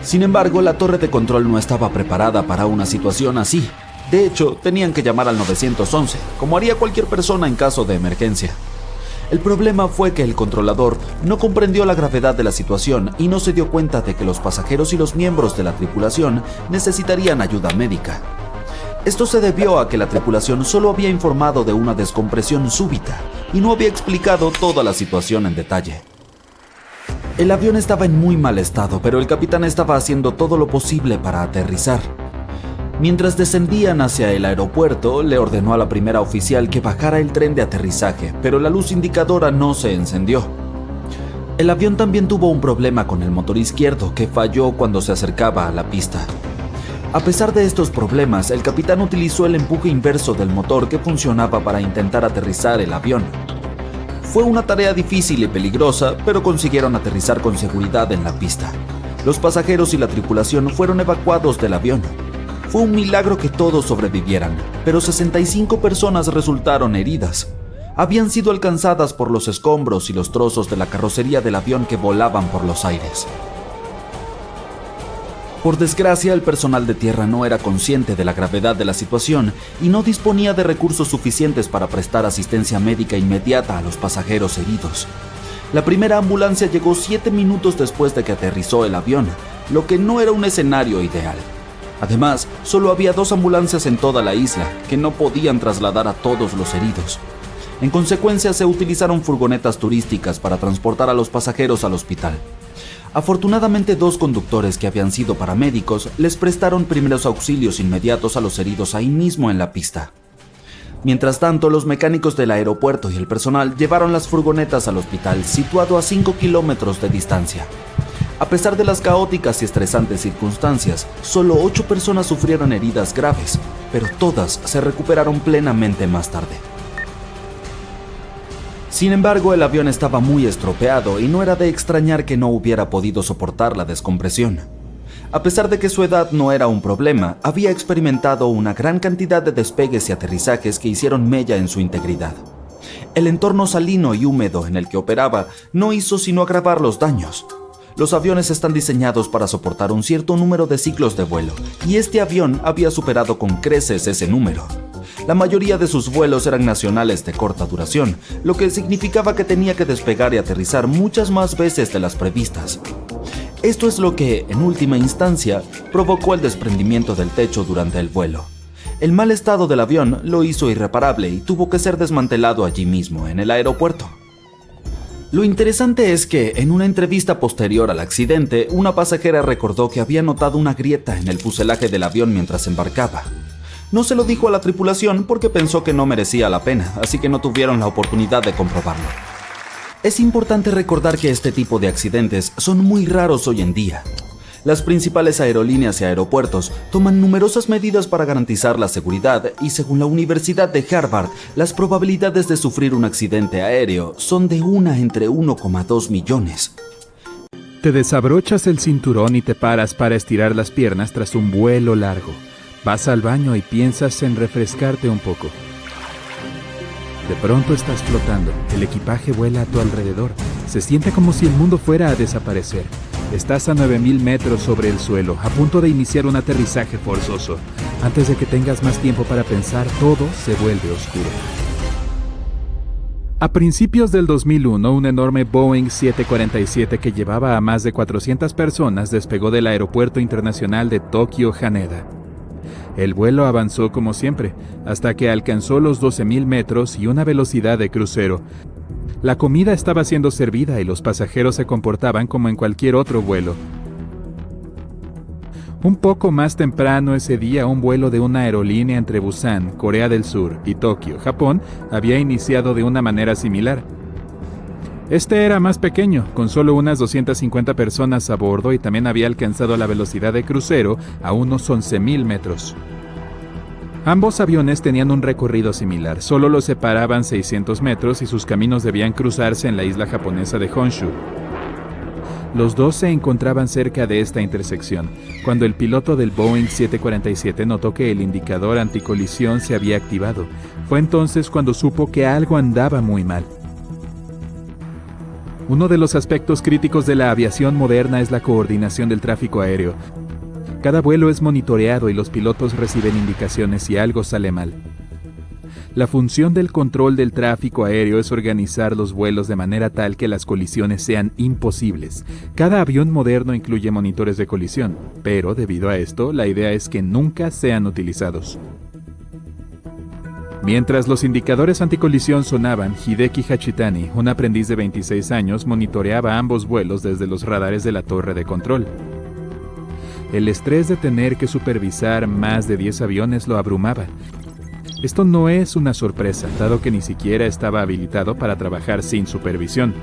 Sin embargo, la torre de control no estaba preparada para una situación así. De hecho, tenían que llamar al 911, como haría cualquier persona en caso de emergencia. El problema fue que el controlador no comprendió la gravedad de la situación y no se dio cuenta de que los pasajeros y los miembros de la tripulación necesitarían ayuda médica. Esto se debió a que la tripulación solo había informado de una descompresión súbita y no había explicado toda la situación en detalle. El avión estaba en muy mal estado, pero el capitán estaba haciendo todo lo posible para aterrizar. Mientras descendían hacia el aeropuerto, le ordenó a la primera oficial que bajara el tren de aterrizaje, pero la luz indicadora no se encendió. El avión también tuvo un problema con el motor izquierdo que falló cuando se acercaba a la pista. A pesar de estos problemas, el capitán utilizó el empuje inverso del motor que funcionaba para intentar aterrizar el avión. Fue una tarea difícil y peligrosa, pero consiguieron aterrizar con seguridad en la pista. Los pasajeros y la tripulación fueron evacuados del avión. Fue un milagro que todos sobrevivieran, pero 65 personas resultaron heridas. Habían sido alcanzadas por los escombros y los trozos de la carrocería del avión que volaban por los aires. Por desgracia, el personal de tierra no era consciente de la gravedad de la situación y no disponía de recursos suficientes para prestar asistencia médica inmediata a los pasajeros heridos. La primera ambulancia llegó 7 minutos después de que aterrizó el avión, lo que no era un escenario ideal. Además, solo había 2 ambulancias en toda la isla, que no podían trasladar a todos los heridos. En consecuencia, se utilizaron furgonetas turísticas para transportar a los pasajeros al hospital. Afortunadamente, 2 conductores que habían sido paramédicos les prestaron primeros auxilios inmediatos a los heridos ahí mismo en la pista. Mientras tanto, los mecánicos del aeropuerto y el personal llevaron las furgonetas al hospital, situado a 5 kilómetros de distancia. A pesar de las caóticas y estresantes circunstancias, solo 8 personas sufrieron heridas graves, pero todas se recuperaron plenamente más tarde. Sin embargo, el avión estaba muy estropeado y no era de extrañar que no hubiera podido soportar la descompresión. A pesar de que su edad no era un problema, había experimentado una gran cantidad de despegues y aterrizajes que hicieron mella en su integridad. El entorno salino y húmedo en el que operaba no hizo sino agravar los daños. Los aviones están diseñados para soportar un cierto número de ciclos de vuelo, y este avión había superado con creces ese número. La mayoría de sus vuelos eran nacionales de corta duración, lo que significaba que tenía que despegar y aterrizar muchas más veces de las previstas. Esto es lo que, en última instancia, provocó el desprendimiento del techo durante el vuelo. El mal estado del avión lo hizo irreparable y tuvo que ser desmantelado allí mismo, en el aeropuerto. Lo interesante es que, en una entrevista posterior al accidente, una pasajera recordó que había notado una grieta en el fuselaje del avión mientras embarcaba. No se lo dijo a la tripulación porque pensó que no merecía la pena, así que no tuvieron la oportunidad de comprobarlo. Es importante recordar que este tipo de accidentes son muy raros hoy en día. Las principales aerolíneas y aeropuertos toman numerosas medidas para garantizar la seguridad y, según la Universidad de Harvard, las probabilidades de sufrir un accidente aéreo son de 1 entre 1,2 millones. Te desabrochas el cinturón y te paras para estirar las piernas tras un vuelo largo. Vas al baño y piensas en refrescarte un poco. De pronto estás flotando, el equipaje vuela a tu alrededor. Se siente como si el mundo fuera a desaparecer. Estás a 9000 metros sobre el suelo, a punto de iniciar un aterrizaje forzoso. Antes de que tengas más tiempo para pensar, todo se vuelve oscuro. A principios del 2001, un enorme Boeing 747 que llevaba a más de 400 personas despegó del Aeropuerto Internacional de Tokio Haneda. El vuelo avanzó como siempre, hasta que alcanzó los 12.000 metros y una velocidad de crucero. La comida estaba siendo servida y los pasajeros se comportaban como en cualquier otro vuelo. Un poco más temprano ese día, un vuelo de una aerolínea entre Busan, Corea del Sur, y Tokio, Japón, había iniciado de una manera similar. Este era más pequeño, con solo unas 250 personas a bordo y también había alcanzado la velocidad de crucero a unos 11.000 metros. Ambos aviones tenían un recorrido similar, solo los separaban 600 metros y sus caminos debían cruzarse en la isla japonesa de Honshu. Los dos se encontraban cerca de esta intersección, cuando el piloto del Boeing 747 notó que el indicador anticolisión se había activado. Fue entonces cuando supo que algo andaba muy mal. Uno de los aspectos críticos de la aviación moderna es la coordinación del tráfico aéreo. Cada vuelo es monitoreado y los pilotos reciben indicaciones si algo sale mal. La función del control del tráfico aéreo es organizar los vuelos de manera tal que las colisiones sean imposibles. Cada avión moderno incluye monitores de colisión, pero debido a esto, la idea es que nunca sean utilizados. Mientras los indicadores anticolisión sonaban, Hideki Hachitani, un aprendiz de 26 años, monitoreaba ambos vuelos desde los radares de la torre de control. El estrés de tener que supervisar más de 10 aviones lo abrumaba. Esto no es una sorpresa, dado que ni siquiera estaba habilitado para trabajar sin supervisión.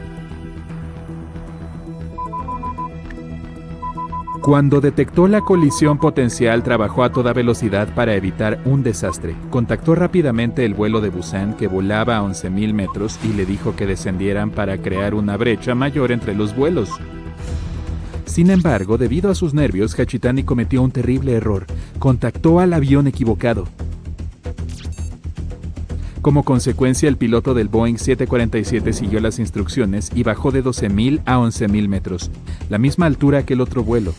Cuando detectó la colisión potencial, trabajó a toda velocidad para evitar un desastre. Contactó rápidamente el vuelo de Busan, que volaba a 11.000 metros, y le dijo que descendieran para crear una brecha mayor entre los vuelos. Sin embargo, debido a sus nervios, Hachitani cometió un terrible error. Contactó al avión equivocado. Como consecuencia, el piloto del Boeing 747 siguió las instrucciones y bajó de 12.000 a 11.000 metros, la misma altura que el otro vuelo.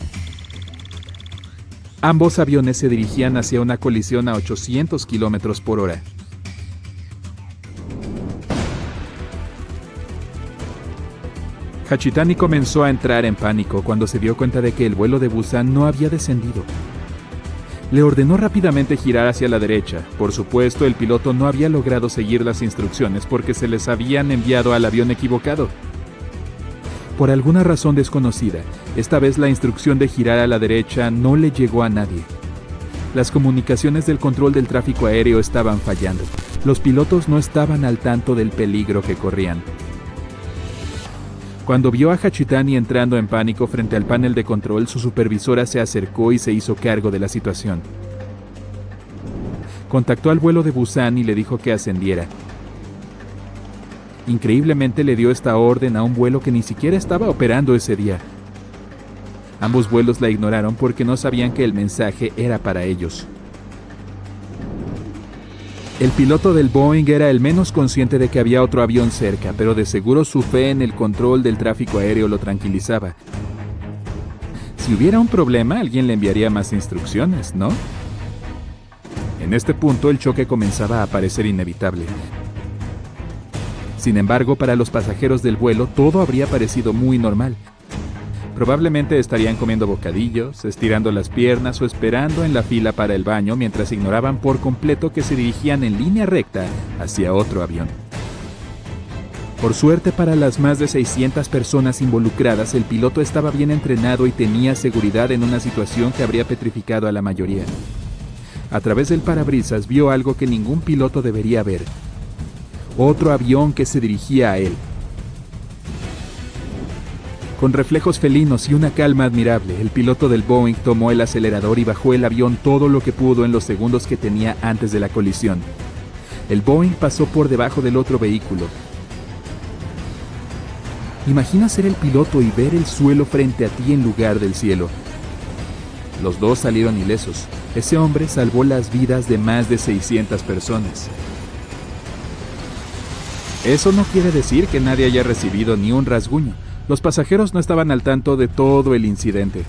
Ambos aviones se dirigían hacia una colisión a 800 km por hora. Hachitani comenzó a entrar en pánico cuando se dio cuenta de que el vuelo de Busan no había descendido. Le ordenó rápidamente girar hacia la derecha. Por supuesto, el piloto no había logrado seguir las instrucciones porque se les habían enviado al avión equivocado. Por alguna razón desconocida, esta vez la instrucción de girar a la derecha no le llegó a nadie. Las comunicaciones del control del tráfico aéreo estaban fallando. Los pilotos no estaban al tanto del peligro que corrían. Cuando vio a Hachitani entrando en pánico frente al panel de control, su supervisora se acercó y se hizo cargo de la situación. Contactó al vuelo de Busan y le dijo que ascendiera. Increíblemente le dio esta orden a un vuelo que ni siquiera estaba operando ese día. Ambos vuelos la ignoraron porque no sabían que el mensaje era para ellos. El piloto del Boeing era el menos consciente de que había otro avión cerca, pero de seguro su fe en el control del tráfico aéreo lo tranquilizaba. Si hubiera un problema, alguien le enviaría más instrucciones, ¿no? En este punto, el choque comenzaba a parecer inevitable. Sin embargo, para los pasajeros del vuelo, todo habría parecido muy normal. Probablemente estarían comiendo bocadillos, estirando las piernas o esperando en la fila para el baño mientras ignoraban por completo que se dirigían en línea recta hacia otro avión. Por suerte para las más de 600 personas involucradas, el piloto estaba bien entrenado y tenía seguridad en una situación que habría petrificado a la mayoría. A través del parabrisas vio algo que ningún piloto debería ver. Otro avión que se dirigía a él. Con reflejos felinos y una calma admirable, el piloto del Boeing tomó el acelerador y bajó el avión todo lo que pudo en los segundos que tenía antes de la colisión. El Boeing pasó por debajo del otro vehículo. Imagina ser el piloto y ver el suelo frente a ti en lugar del cielo. Los dos salieron ilesos. Ese hombre salvó las vidas de más de 600 personas. Eso no quiere decir que nadie haya recibido ni un rasguño. Los pasajeros no estaban al tanto de todo el incidente.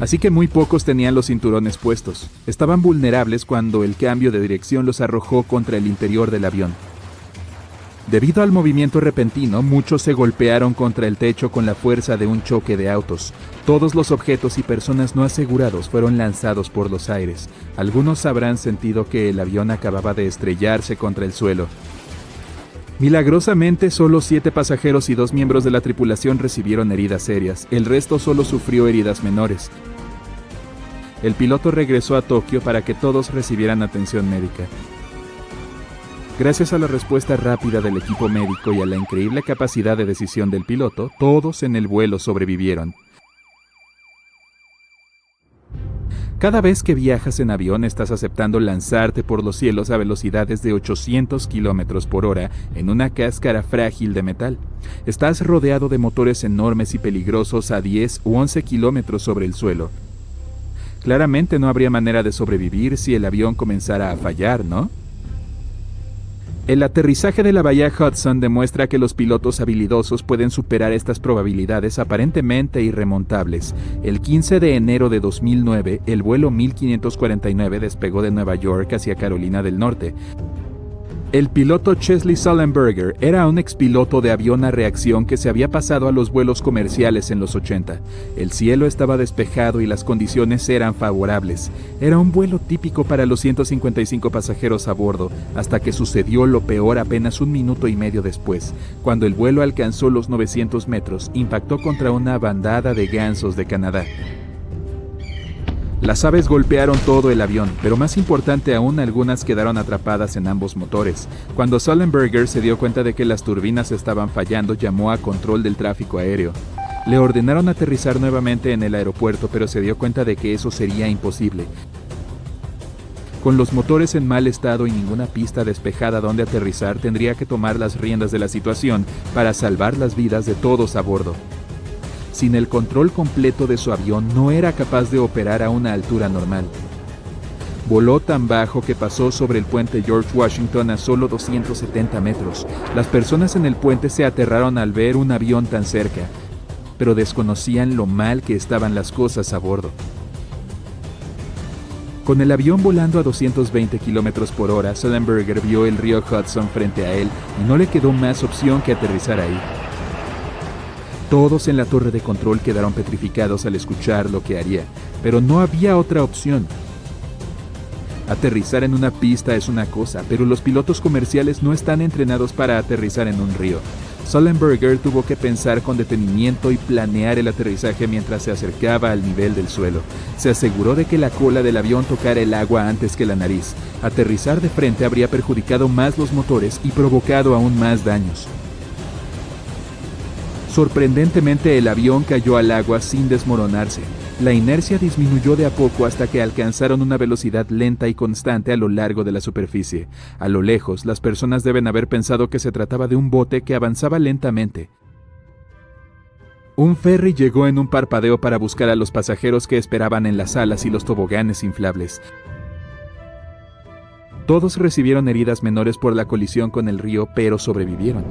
Así que muy pocos tenían los cinturones puestos. Estaban vulnerables cuando el cambio de dirección los arrojó contra el interior del avión. Debido al movimiento repentino, muchos se golpearon contra el techo con la fuerza de un choque de autos. Todos los objetos y personas no asegurados fueron lanzados por los aires. Algunos habrán sentido que el avión acababa de estrellarse contra el suelo. Milagrosamente, solo 7 pasajeros y 2 miembros de la tripulación recibieron heridas serias. El resto solo sufrió heridas menores. El piloto regresó a Tokio para que todos recibieran atención médica. Gracias a la respuesta rápida del equipo médico y a la increíble capacidad de decisión del piloto, todos en el vuelo sobrevivieron. Cada vez que viajas en avión estás aceptando lanzarte por los cielos a velocidades de 800 km por hora en una cáscara frágil de metal. Estás rodeado de motores enormes y peligrosos a 10 u 11 km sobre el suelo. Claramente no habría manera de sobrevivir si el avión comenzara a fallar, ¿no? El aterrizaje de la bahía Hudson demuestra que los pilotos habilidosos pueden superar estas probabilidades aparentemente irremontables. El 15 de enero de 2009, el vuelo 1549 despegó de Nueva York hacia Carolina del Norte. El piloto Chesley Sullenberger era un expiloto de avión a reacción que se había pasado a los vuelos comerciales en los 80. El cielo estaba despejado y las condiciones eran favorables. Era un vuelo típico para los 155 pasajeros a bordo, hasta que sucedió lo peor apenas 1 minuto y medio después. Cuando el vuelo alcanzó los 900 metros, impactó contra una bandada de gansos de Canadá. Las aves golpearon todo el avión, pero más importante aún, algunas quedaron atrapadas en ambos motores. Cuando Sullenberger se dio cuenta de que las turbinas estaban fallando, llamó a control del tráfico aéreo. Le ordenaron aterrizar nuevamente en el aeropuerto, pero se dio cuenta de que eso sería imposible. Con los motores en mal estado y ninguna pista despejada donde aterrizar, tendría que tomar las riendas de la situación para salvar las vidas de todos a bordo. Sin el control completo de su avión, no era capaz de operar a una altura normal. Voló tan bajo que pasó sobre el puente George Washington a solo 270 metros. Las personas en el puente se aterraron al ver un avión tan cerca, pero desconocían lo mal que estaban las cosas a bordo. Con el avión volando a 220 km por hora, Sullenberger vio el río Hudson frente a él y no le quedó más opción que aterrizar ahí. Todos en la torre de control quedaron petrificados al escuchar lo que haría, pero no había otra opción. Aterrizar en una pista es una cosa, pero los pilotos comerciales no están entrenados para aterrizar en un río. Sullenberger tuvo que pensar con detenimiento y planear el aterrizaje mientras se acercaba al nivel del suelo. Se aseguró de que la cola del avión tocara el agua antes que la nariz. Aterrizar de frente habría perjudicado más los motores y provocado aún más daños. Sorprendentemente, el avión cayó al agua sin desmoronarse. La inercia disminuyó de a poco hasta que alcanzaron una velocidad lenta y constante a lo largo de la superficie. A lo lejos, las personas deben haber pensado que se trataba de un bote que avanzaba lentamente. Un ferry llegó en un parpadeo para buscar a los pasajeros que esperaban en las alas y los toboganes inflables. Todos recibieron heridas menores por la colisión con el río, pero sobrevivieron.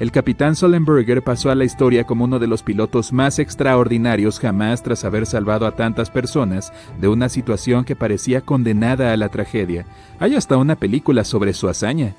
El capitán Sullenberger pasó a la historia como uno de los pilotos más extraordinarios jamás tras haber salvado a tantas personas de una situación que parecía condenada a la tragedia. Hay hasta una película sobre su hazaña.